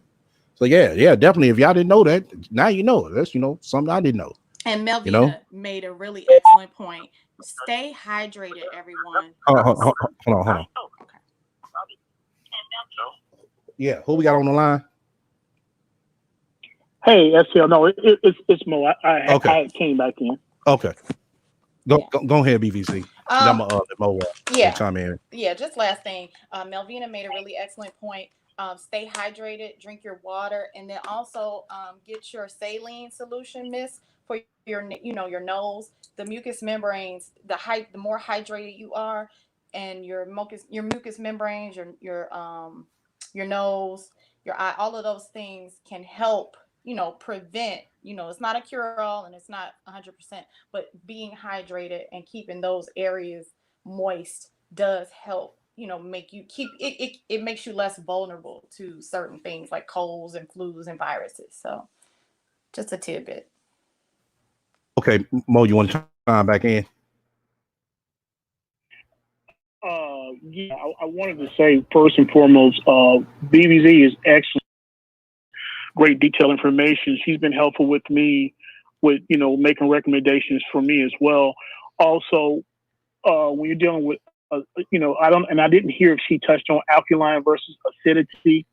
So yeah, definitely. If y'all didn't know that, now you know. That's something I didn't know. And Melvina made a really excellent point. Stay hydrated, everyone. Hold on. Okay. Yeah, who we got on the line? Hey, SL. No, it's Mo. I came back in. Okay. Go ahead, BVC. I'm Mo. Chime in. Yeah, just last thing. Melvina made a really excellent point. Stay hydrated, drink your water, and then also get your saline solution mist for your nose. The mucous membranes, the more hydrated you are, and your mucous membranes, your nose, your eye, all of those things can help prevent, it's not a cure-all and it's not 100%, but being hydrated and keeping those areas moist does help, make you it makes you less vulnerable to certain things like colds and flus and viruses. So just a tidbit. Okay, Mo, you want to chime back in? I wanted to say first and foremost, BVZ is excellent. Great detailed information. She's been helpful with me with, making recommendations for me as well. Also, when you're dealing with, I didn't hear if she touched on alkaline versus acidity.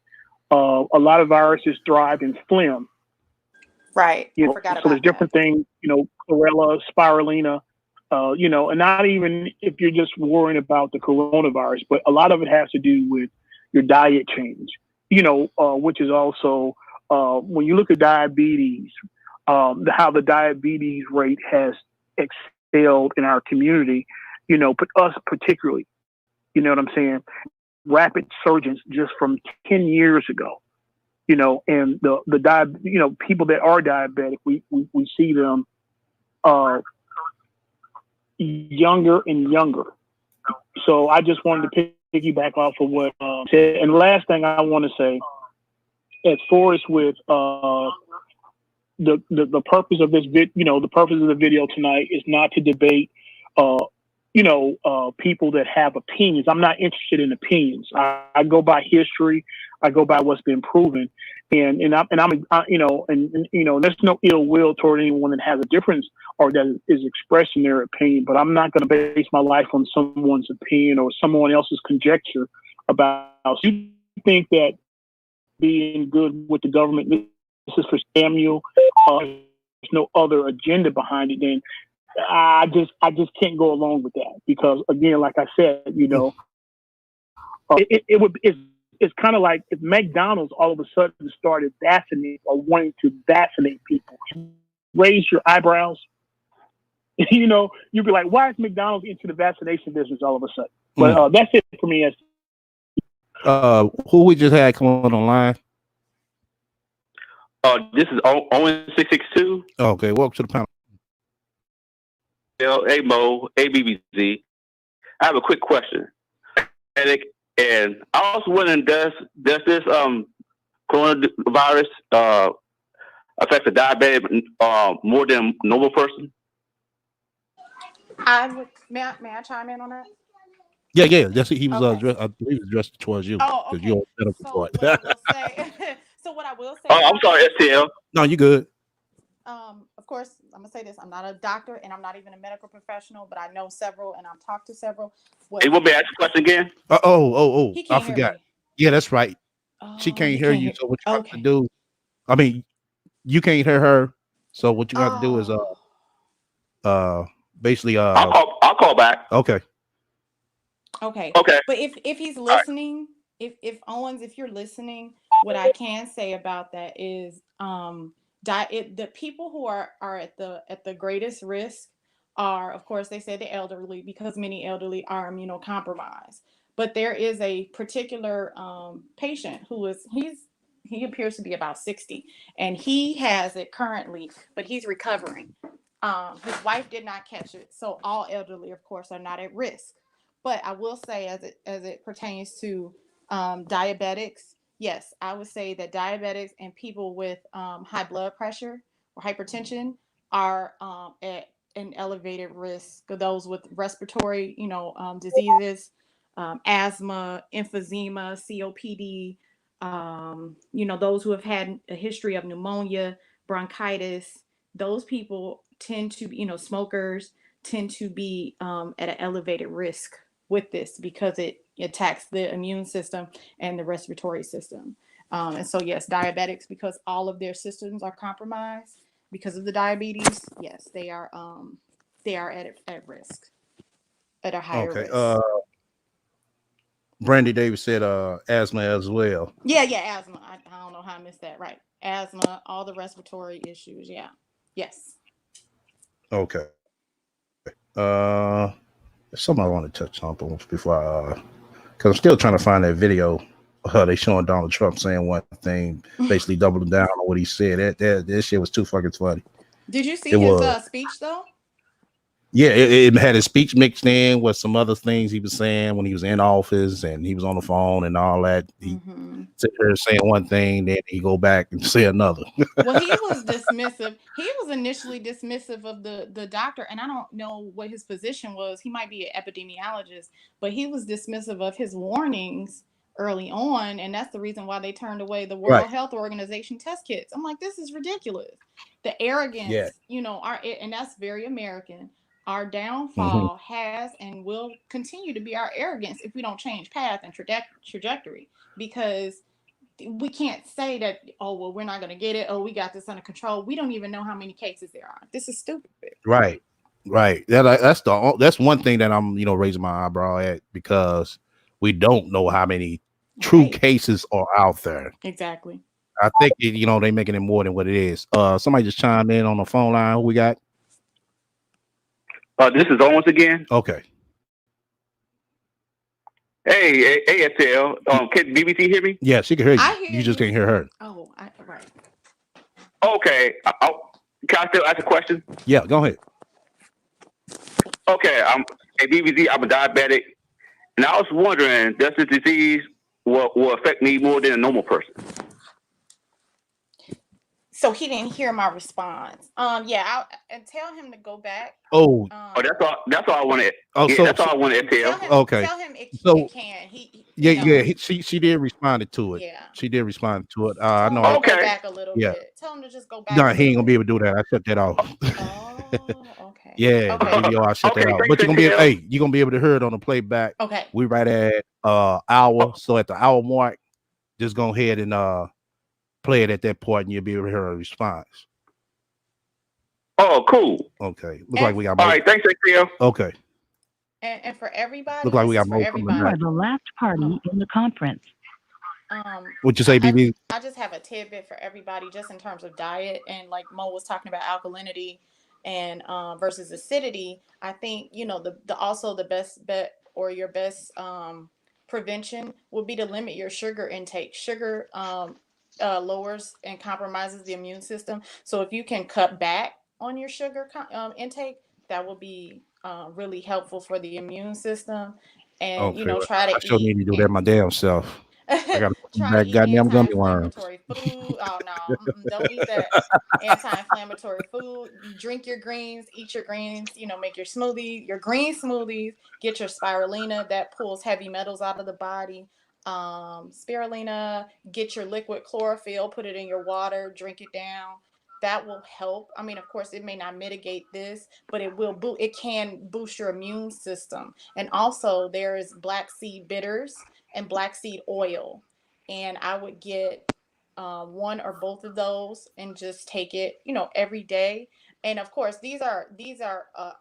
A lot of viruses thrive in phlegm. Right. I forgot about so there's different things, chlorella, spirulina, and not even if you're just worrying about the coronavirus, but a lot of it has to do with your diet change, which is also, when you look at diabetes, how the diabetes rate has excelled in our community, but us particularly, you know what I'm saying? Rapid surgence just from 10 years ago. you know, and people that are diabetic, we see them younger and younger. So I just wanted to piggyback off of what said. And the last thing I want to say, as far as with the purpose of this the purpose of the video tonight is not to debate people that have opinions. I'm not interested in opinions. I go by history. I go by what's been proven, and there's no ill will toward anyone that has a difference or that is expressing their opinion. But I'm not going to base my life on someone's opinion or someone else's conjecture about. So you think that being good with the government, this is for Samuel, there's no other agenda behind it, then I just can't go along with that, because again, like I said, it's kind of like if McDonald's all of a sudden started vaccinating or wanting to vaccinate people. Raise your eyebrows. You'd be like, why is McDonald's into the vaccination business all of a sudden? But that's it for me. Who we just had come on online? This is Owen 662. Okay, welcome to the panel. Hey Mo, ABBZ. I have a quick question. And I was wondering, does this coronavirus affect a diabetic more than a normal person? May I chime in on that? Yeah. That's he was Okay. I believe he was addressed towards you. Oh, okay. You're medical So part. what I will say, what I will say. Oh, I'm sorry, STL. No, you good. Of course, I'm gonna say this. I'm not a doctor and I'm not even a medical professional, but I know several and I've talked to several. Hey, want me to ask the question again? He I can't hear forgot. me. Yeah, that's right. Oh, She can't he hear you. So what you have okay. to do? I mean, you can't hear her. So what you have to do is basically I'll call back. Okay. Okay. Okay. But if he's listening, if Owens, if you're listening, what I can say about that is the people who are at the greatest risk are, of course, they say the elderly, because many elderly are immunocompromised. But there is a particular patient he appears to be about 60, and he has it currently, but he's recovering. His wife did not catch it, so all elderly, of course, are not at risk. But I will say, as it pertains to diabetics, yes, I would say that diabetics and people with high blood pressure or hypertension are at an elevated risk. Those with respiratory, diseases, asthma, emphysema, COPD, those who have had a history of pneumonia, bronchitis. Those people tend to be, smokers tend to be at an elevated risk with this, because it attacks the immune system and the respiratory system. And so, yes, diabetics, because all of their systems are compromised because of the diabetes, yes, they are at risk, at a higher risk. Brandy Davis said asthma as well. Yeah, asthma. I don't know how I missed that. Right. Asthma, all the respiratory issues. Yeah. Yes. Okay. Something I want to touch on before because I'm still trying to find that video. They showing Donald Trump saying one thing, basically doubling down on what he said. That shit was too fucking funny. Did you see his speech though? Yeah, it had his speech mixed in with some other things he was saying when he was in office and he was on the phone and all that. He sit there saying one thing, then he go back and say another. Well, he was dismissive. He was initially dismissive of the doctor, and I don't know what his position was. He might be an epidemiologist, but he was dismissive of his warnings early on, and that's the reason why they turned away the World Health Organization test kits. I'm like, this is ridiculous. The arrogance, and that's very American. Our downfall has and will continue to be our arrogance if we don't change path and trajectory, because we can't say that, oh, well, we're not going to get it. Oh, we got this under control. We don't even know how many cases there are. This is stupid. Right. That's one thing that I'm, raising my eyebrow at, because we don't know how many true cases are out there. Exactly. I think, they making it more than what it is. Somebody just chimed in on the phone line. Who we got? This is Owens again. Okay. Hey, ASL. Can BBC hear me? Yeah, she can hear you. I hear You just you. can't hear her. Oh, right. Okay. Can I still ask a question? Yeah, go ahead. Okay. Hey, BBC. I'm a diabetic, and I was wondering, does this disease will affect me more than a normal person? So he didn't hear my response. Yeah, and tell him to go back. Oh, Oh, that's all I wanted. oh, Yeah, so, that's all I so wanted to tell. okay. Tell him it So can. He yeah, she did respond to it. yeah. She did respond to it. I Tell him know. to Okay. go back a little Yeah. bit. Tell him to just go back No, a he ain't little gonna be bit. able to do that. I shut that off. Oh, okay. Yeah, the Okay. DVR, I shut that Okay. off. Thanks, But you're gonna be ASL. hey, you're gonna be able to hear it on the playback. Okay. We right at hour. So at the hour mark, just go ahead and play it at that point, and you'll be able to hear a response. Oh, cool. Okay. Look like we got All more. right. Thanks, ASL. Okay. And for everybody, Look like this we is got for more coming everybody. You are back. the last party in the conference. What'd you say, BB? I just have a tidbit for everybody, just in terms of diet, and like Mo was talking about alkalinity and versus acidity. I think the also the best bet or your best prevention would be to limit your sugar intake. Sugar lowers and compromises the immune system. So if you can cut back on your sugar intake, that will be really helpful for the immune system. And Okay. try I to sure need eat. to do that my damn self. I gotta put some Try to back eat goddamn gummy worms. anti-inflammatory food. Oh no, don't eat that anti-inflammatory food. Drink your greens, eat your greens. Make your smoothie, your green smoothies. Get your spirulina that pulls heavy metals out of the body. Spirulina. Get your liquid chlorophyll. Put it in your water. Drink it down. That will help. I mean, of course, it may not mitigate this, but it can boost your immune system. And also, there is black seed bitters and black seed oil, and I would get one or both of those and just take it every day. And of course, these are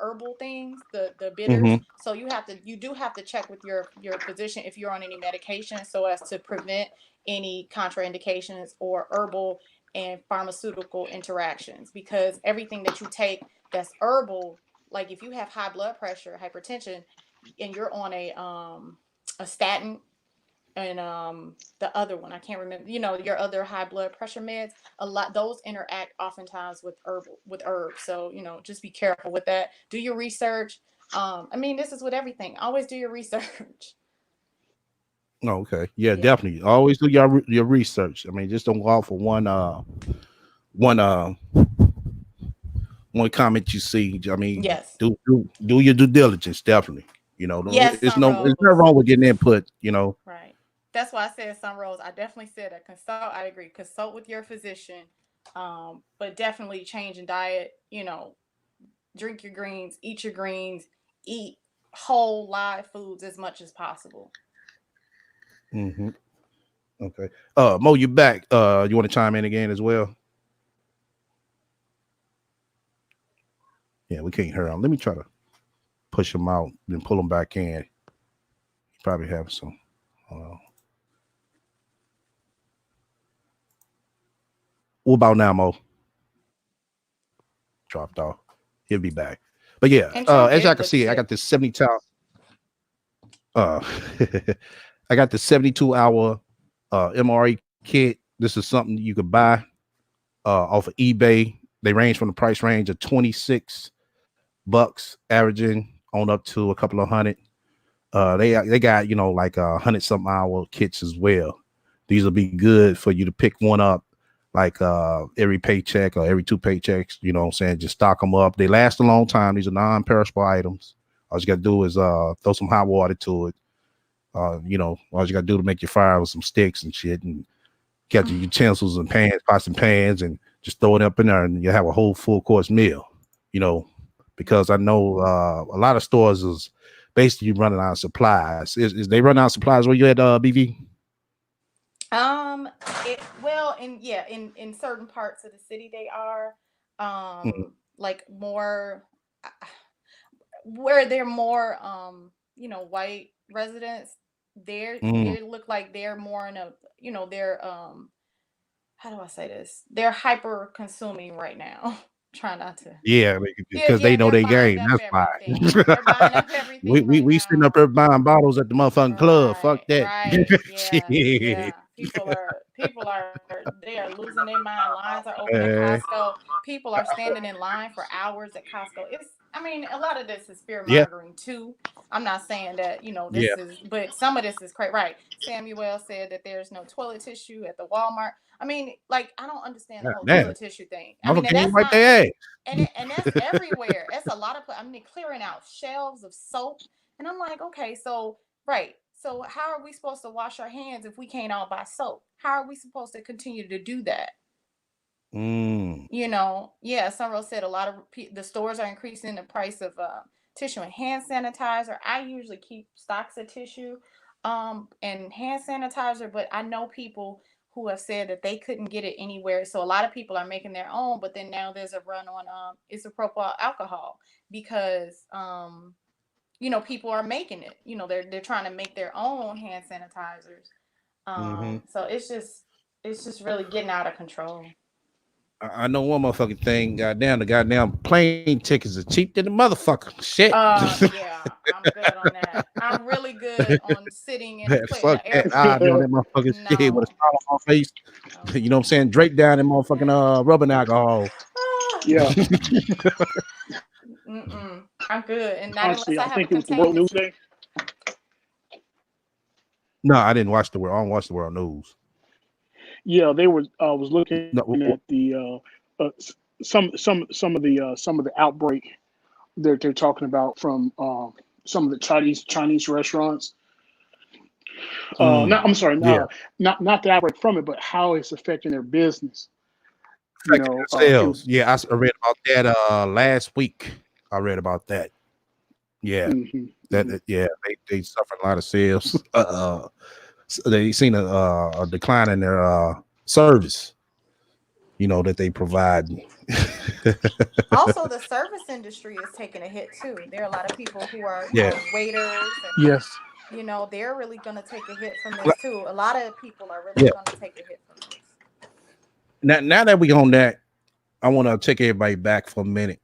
herbal things, the bitters. Mm-hmm. So you do have to check with your physician if you're on any medication, so as to prevent any contraindications or herbal and pharmaceutical interactions, because everything that you take that's herbal, like if you have high blood pressure, hypertension, and you're on a statin, and the other one I can't remember, your other high blood pressure meds, a lot those interact oftentimes with herbs. So just be careful with that. Do your research. I mean, this is with everything, always do your research. Oh, okay. Yeah, Yeah. definitely. Always do your research. I mean, just don't go off for one one comment you see. I mean, Yes. do your due diligence, definitely. Yes, It's Sunrose. no wrong with getting input, Right. That's why I said Sunrose. I definitely said that. Consult. I agree. Consult with your physician. But definitely change in diet. Drink your greens, eat whole live foods as much as possible. Mm-hmm. Okay. Mo, you back. You want to chime in again as well? Yeah, we can't hear him. Let me try to push him out, then pull him back in. He probably have some. What about now, Mo? Dropped off. He'll be back. But yeah, And Trump as did I can the see, I tip. got this 72 I got the 72-hour MRE kit. This is something you could buy off of eBay. They range from the price range of $26, averaging on up to a couple of hundred. They got like 100-something hour kits as well. These will be good for you to pick one up like every paycheck or every 2 paychecks. You know what I'm saying? Just stock them up. They last a long time. These are non-perishable items. All you got to do is throw some hot water to it. All you got to do to make your fire with some sticks and shit, and get your utensils and pans, pots and pans, and just throw it up in there, and you have a whole full course meal. Because I know a lot of stores is basically running out of supplies. Is they running out of supplies where you at, BV? In certain parts of the city they are, Mhm. like more where they're more white residents. They look like they're more in a they're how do I say this? They're hyper consuming right now. Try not to. Yeah, Yeah, because they know they're they buying game. up That's why. everything. They're buying up everything we right we sitting up now. there buying bottles at the motherfucking club. Fuck Right, that. right. Yeah, Shit. yeah. People are they are losing their mind. Lines are open at Uh, Costco. People are standing in line for hours at Costco. I mean, a lot of this is fear yeah, mongering too. I'm not saying that, yeah. but some of this is crazy. Right. Samuel said that there's no toilet tissue at the Walmart. I mean, like, I don't understand the God whole damn. toilet tissue thing. I mean, Motherfucker and can't that's wipe not, their and that's ass. everywhere. It's a lot of, I mean, clearing out shelves of soap. And I'm like, okay, so, right. So how are we supposed to wash our hands if we can't all buy soap? How are we supposed to continue to do that? Mm. Yeah, Sunrose said a lot of the stores are increasing the price of tissue and hand sanitizer. I usually keep stocks of tissue and hand sanitizer, but I know people who have said that they couldn't get it anywhere. So a lot of people are making their own, but then now there's a run on isopropyl alcohol because people are making it. They're trying to make their own hand sanitizers. Hmm. So it's just really getting out of control. I know one motherfucking thing. Goddamn, the goddamn plane tickets are cheap than the motherfucker. Shit. Yeah, I'm good on that. I'm really good on sitting in Man, in an fuck that. I airplane. know that motherfucking shit with a No. smile on my face. You know what I'm saying? Drake down in motherfucking rubbing alcohol. Yeah. I'm good, and not unless Honestly, I I have a think it was the World containment. News Day. No, I didn't watch the world. I don't watch the world news. Yeah, they were. I was looking No, at the some of the outbreak that they're talking about from some of the Chinese restaurants. Not, I'm sorry, yeah, not the outbreak from it, but how it's affecting their business. affecting It was. themselves. Yeah, I read about that last week. I read about that. Yeah, Mhm, that, mhm. yeah, they suffered a lot of sales. They seen a decline in their service. That they provide. Also, the service industry is taking a hit too. There are a lot of people who are, Yeah. waiters, Yes. and they're really going to take a hit from this Well, too. A lot of people are really yeah. going to take a hit from this. Now that we on that, I want to take everybody back for a minute.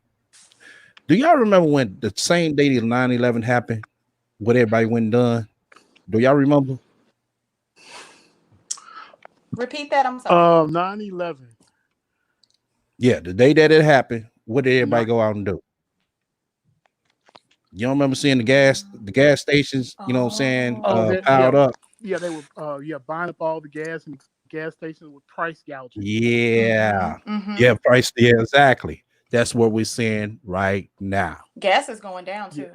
Do y'all remember when the same day the 9/11 happened, what everybody went and done? Do y'all remember? Repeat that. I'm sorry. 9/11. Yeah, the day that it happened, what did everybody Not. go out and do? You don't remember seeing the gas stations, you know what I'm saying, Oh, Oh. piled up? yeah, they were buying up all the gas and gas stations with price gouging. Yeah. Mm-hmm. Yeah, price. Yeah, exactly. That's what we're seeing right now. Gas is going down Yeah. too.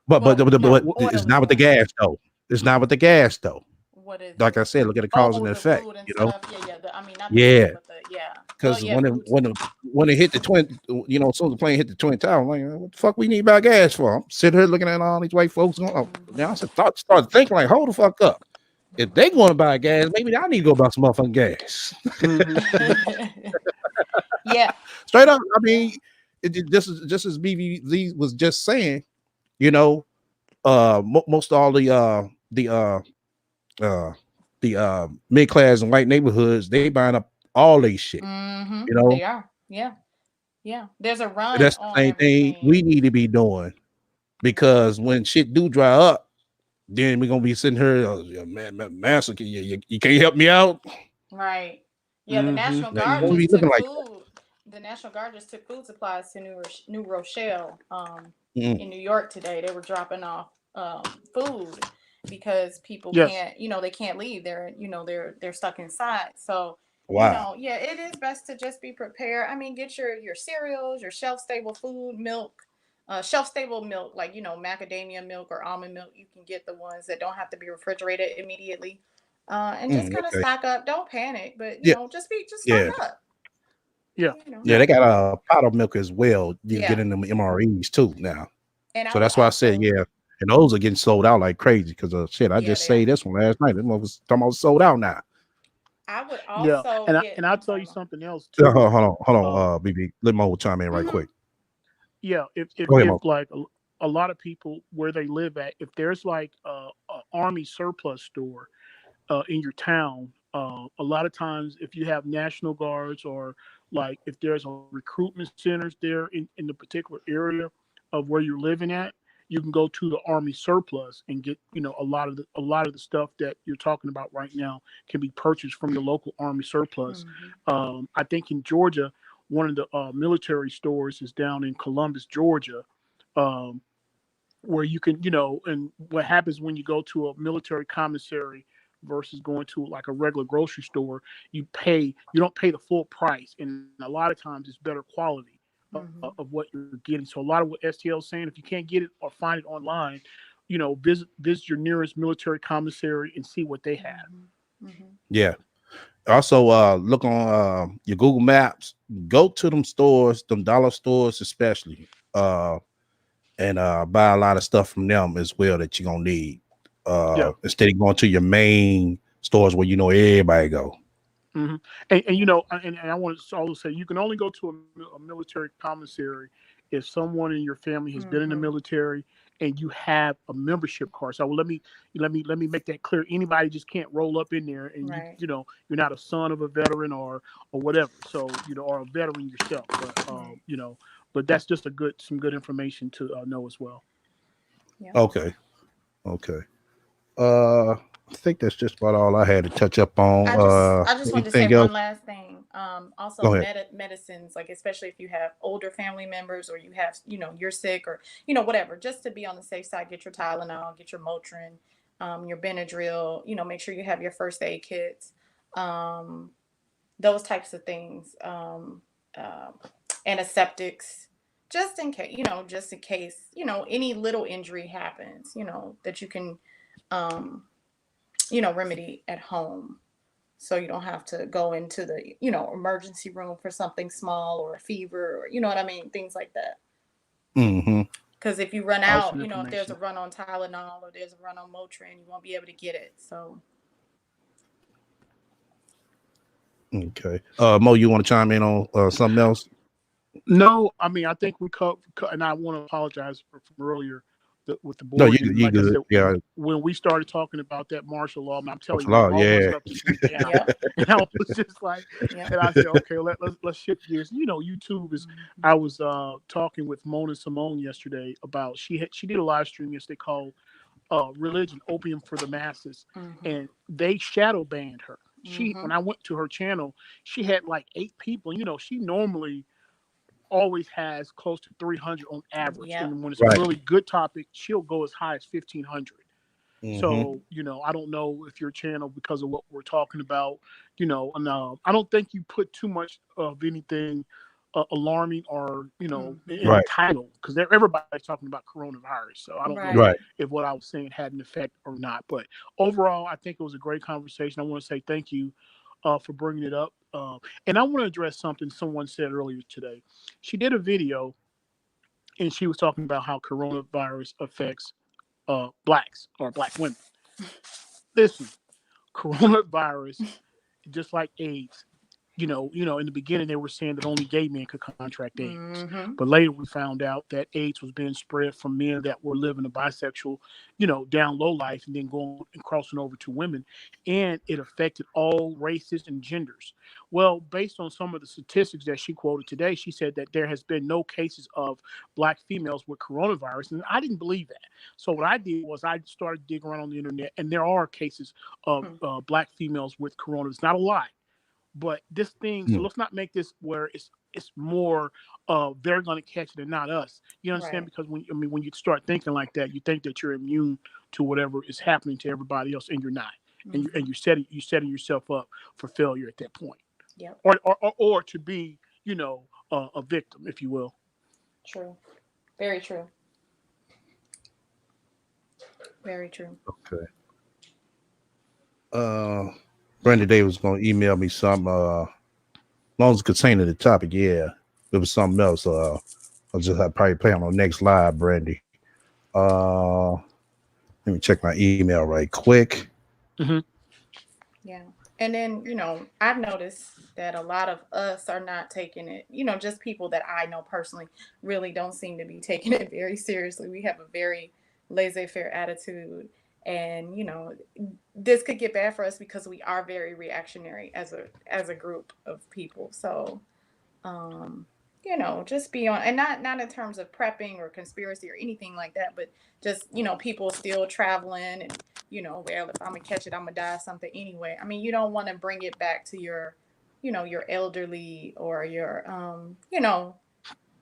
But Well, no, oil it's is not with the going down. gas though. It's not with the gas though. What is Like it? I said, look at the cause and Oh, the the effect. food and stuff. Yeah. I mean, not the Yeah. food, but yeah. Well, Because yeah, food too. when it hit the twin, as soon as the plane hit the twin tower, I'm like, what the fuck we need about gas for? I'm sitting here looking at all these white folks going, oh, now I started thinking like, hold the fuck up. If they going to buy gas, maybe I need to go buy some motherfucking gas. Yeah. Straight up. I mean, just as BVZ was just saying, most all the mid class and white neighborhoods, they buying up all these shit. Mm-hmm. They are. Yeah. Yeah. There's a run That's the on same thing we everything. need to be doing, because when shit do dry up, then we're gonna be sitting here, master, you can't help me out. Right. Yeah. The National Now, you Guard won't be just looking took like food. The National Guard just took food supplies to New Rochelle, that. in New York today. They were dropping off food because people Yes. can't, they can't leave. They're stuck inside. So, Wow. yeah, it is best to just be prepared. I mean, get your cereals, your shelf stable food, milk, shelf stable milk, like, macadamia milk or almond milk. You can get the ones that don't have to be refrigerated immediately. And just kind of Okay. stock up. Don't panic, but Yeah. just Yeah. stock up. Yeah. Yeah, they got a powder milk as well. You Yeah. get in them MREs too now. And So that's why I said, yeah. And those are getting sold out like crazy because of shit. I just they are. say this one last night. This one was talking about sold out now. I would Yeah. also And I'll tell you something else too. Hold on, BB. Let Mo chime in right quick. Yeah, if Go ahead, Mo. like a lot of people where they live at, if there's like a army surplus store in your town, a lot of times if you have National Guards or like if there's a recruitment centers there in the particular area of where you're living at, you can go to the Army surplus and get, a lot of the stuff that you're talking about right now can be purchased from the local Army surplus. I think in Georgia, one of the military stores is down in Columbus, Georgia, um, where you can, and what happens when you go to a military commissary versus going to like a regular grocery store, you don't pay the full price. And a lot of times it's better quality of what you're getting. So a lot of what STL is saying, if you can't get it or find it online, visit your nearest military commissary and see what they have. Yeah. Also, look on your Google Maps. Go to them stores, them dollar stores especially, and buy a lot of stuff from them as well that you're gonna need. Instead of going to your main stores where everybody go. And I want to also say you can only go to a military commissary if someone in your family has been in the military and you have a membership card. So let me make that clear. Anybody just can't roll up in there and you're not a son of a veteran or whatever. So or a veteran yourself. But but that's just some good information to know as well. Yeah. Okay. I think that's just about all I had to touch up on. I just wanted to say else? one last thing. Also medicines, like especially if you have older family members or you have, you're sick or, whatever, just to be on the safe side, get your Tylenol, get your Motrin, your Benadryl, make sure you have your first aid kits, those types of things, antiseptics, just in case, any little injury happens, that you can, remedy at home. So you don't have to go into the, emergency room for something small or a fever or, what I mean? Things like that. Because if you run out, if there's a run on Tylenol or there's a run on Motrin, you won't be able to get it. So. Okay. Mo, you want to chime in on something else? No, I mean, I think we cut, and I want to apologize from earlier with the board. No, you good. I said, when we started talking about that martial law, I'm telling you, all my stuff just went down. And I was just like, and I said, okay, let's shift gears. YouTube is. I was talking with Mona Simone yesterday about she did a live stream yesterday called "Religion Opium for the Masses," and they shadow banned her. When I went to her channel, she had like 8 people. She normally always has close to 300 on average. And when it's a really good topic, she'll go as high as 1,500. So, I don't know if your channel, because of what we're talking about, and I don't think you put too much of anything alarming or, in the title, because everybody's talking about coronavirus. So I don't know if what I was saying had an effect or not. But overall, I think it was a great conversation. I want to say thank you for bringing it up. And I want to address something someone said earlier today. She did a video and she was talking about how coronavirus affects blacks or black women. Listen, coronavirus, just like AIDS, in the beginning they were saying that only gay men could contract AIDS. But later we found out that AIDS was being spread from men that were living a bisexual, down low life and then going and crossing over to women. And it affected all races and genders. Well, based on some of the statistics that she quoted today, she said that there has been no cases of black females with coronavirus. And I didn't believe that. So what I did was I started digging around on the internet, and there are cases of black females with corona. It's not a lot. But this thing, so let's not make this where it's more they're going to catch it and not us. You understand? Because when you start thinking like that, you think that you're immune to whatever is happening to everybody else, and you're not. And you're setting yourself up for failure at that point. Yeah. Or to be, a victim, if you will. True. Very true. Very true. Okay. Brenda Davis gonna email me some as long as it's containing the topic. Yeah, if it was something else, I'll just probably play on the next live, Brandy. Let me check my email right quick. Yeah. And then, I've noticed that a lot of us are not taking it, just people that I know personally really don't seem to be taking it very seriously. We have a very laissez-faire attitude. And, this could get bad for us because we are very reactionary as a group of people. So, You know, just be on, and not in terms of prepping or conspiracy or anything like that, but just, you know, people still traveling and, you know, well, if I'm gonna catch it, I'm gonna die of something anyway. I mean, you don't want to bring it back to your, you know, your elderly or your, you know,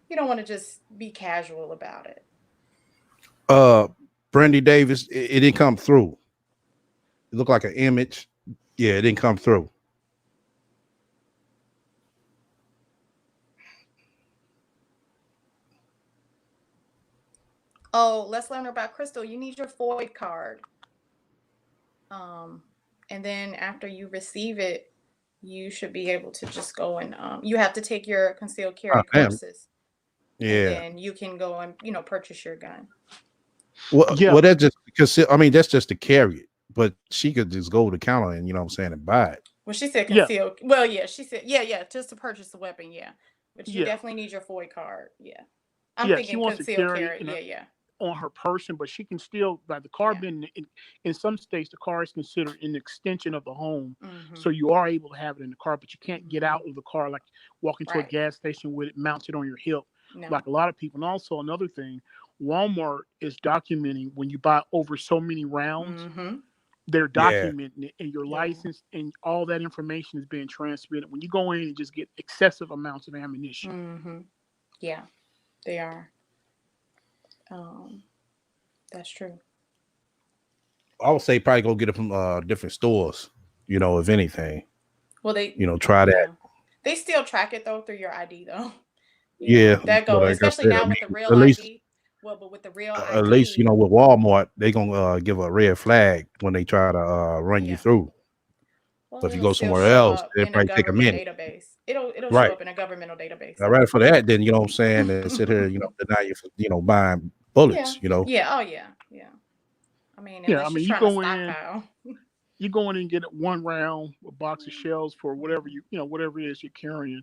you don't want to just be casual about it. Brandy Davis, it didn't come through. It looked like an image. Yeah, it didn't come through. Oh, let's learn about Crystal. You need your FOID card. And then after you receive it, you should be able to just go and you have to take your concealed carry damn. courses. Yeah. And then you can go and, you know, purchase your gun. Well, Yeah. well, that's just because I mean that's just to carry it, but she could just go to the counter and you know what I'm saying and buy it. Well, she said Yeah. concealed. Well, yeah, she said, yeah, just to purchase the weapon, yeah. But you Yeah. definitely need your FOID card, yeah. I'm Yeah, she thinking wants to concealed carry carry, it yeah. on her person, but she can still, like the car Yeah. being in some states, the car is considered an extension of the home. Mhm. So you are able to have it in the car, but you can't get out of the car, like walk into a Right. gas station with it mounted on your hip, No. like a lot of people. And also another thing, Walmart is documenting when you buy over so many rounds, Mhm. they're Yeah. documenting it, and your Yeah. license and all that information is being transmitted. When you go in and just get excessive amounts of ammunition. Mhm. Yeah, they are. That's true. I would say probably go get it from different stores, you know, if anything. Well, they, You know, try that. yeah. They still track it though through your ID though. Yeah, That but goes, like I especially said, now I with the mean, real at least ID. Well, but with the real at least you ID, know with Walmart they gonna give a red flag when they try to run you yeah. through. Well, But if you it'll go still somewhere show else, up it'll in a probably take a government minute. database. It'll show Right. up in a governmental database. Now, right for that, then you know what I'm saying, and sit here, you know, deny you for you know buying bullets, Yeah. you know. Yeah. Oh yeah. Yeah. I mean, Yeah, I unless mean, you're you trying to go in. stockpile. You go in and get one round, a box of shells for whatever whatever it is you're carrying,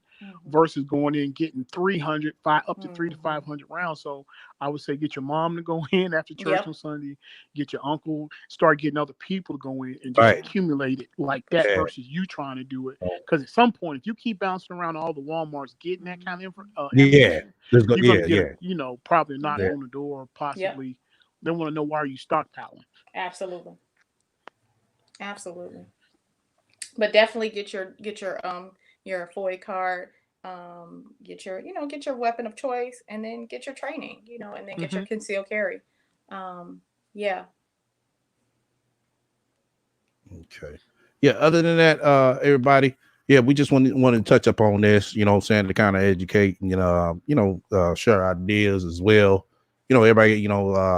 versus going in and getting 300, up to 300 to 500 rounds. So I would say get your mom to go in after church Yep. on Sunday, get your uncle, start getting other people to go in and just Right. accumulate it like that Yeah. versus you trying to do it. Because at some point, if you keep bouncing around all the Walmarts getting that kind of Yeah. ammunition, Let's go. you're Yeah, gonna get yeah. a, probably a knock Yep. on the door, possibly. They want to know why are you stockpiling. Absolutely. Absolutely. But definitely get your FOID card, get your weapon of choice, and then get your training, and then get your concealed carry. Yeah. Okay. Yeah. Other than that, everybody, yeah, we just wanted to touch up on this, you know what I'm saying, to kind of educate, share ideas as well. You know, everybody,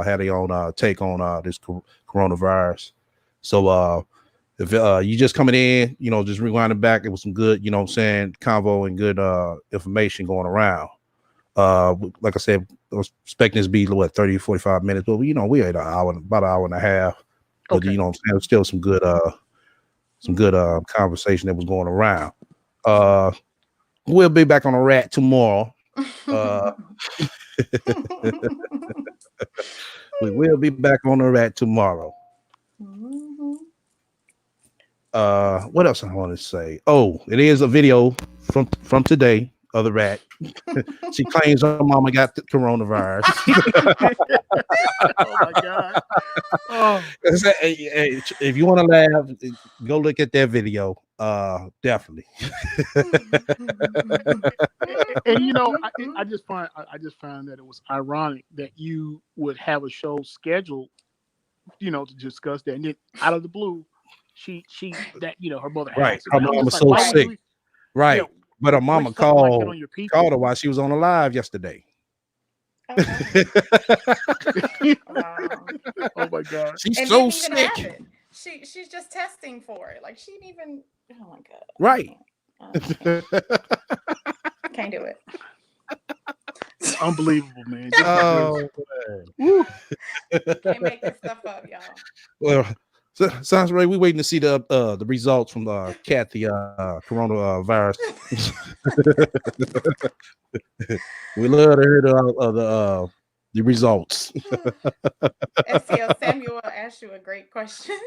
had their own take on this coronavirus. So if you just coming in, just rewinding back, it was some good, convo and good information going around. Like I said, I was expecting this to be 30, 45 minutes, but we had about an hour and a half. But Okay. I'm saying, still some good conversation that was going around. We'll be back on the rat tomorrow. We will be back on the rat tomorrow. What else I want to say? Oh, it is a video from today of the rat. She claims her mama got the coronavirus. Oh my God. Oh. If you want to laugh, go look at that video. Definitely. And I just found that it was ironic that you would have a show scheduled, to discuss that, and then out of the blue, she that her mother Right. has it. Her I'm mom was just so why would sick. we- Right. But her mama wish something like that called on your people? her while she was on the live yesterday. Wow. Oh my God. She's And so didn't even have sick. it. She's just testing for it. Like she didn't even. Oh my God. Right. Can't do it. Unbelievable, man. Oh, Can't make this stuff up, y'all. well, sounds right. We're waiting to see the results from Kathy coronavirus. We love to hear the results. STL Samuel asked you a great question.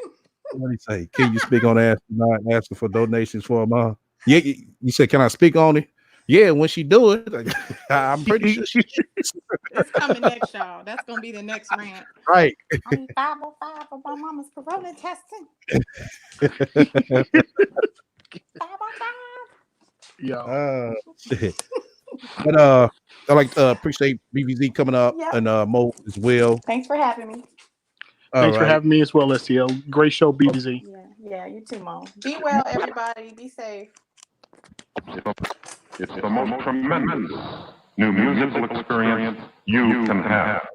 What do you say? Can you speak on that? Not asking for donations for him? Yeah, you said, can I speak on it? Yeah, when she do it, like, I'm pretty sure she That's coming next, y'all. That's gonna be the next rant. right. I need 505 for my mama's corona testing. 505. Yeah. Shit. But I like to appreciate BBZ coming up Yep. and Mo as well. Thanks for having me. Thanks for having me as well, STL. Great show, BBZ. Yeah, you too, Mo. Be well, everybody. Be safe. It's the most tremendous new musical experience you can have.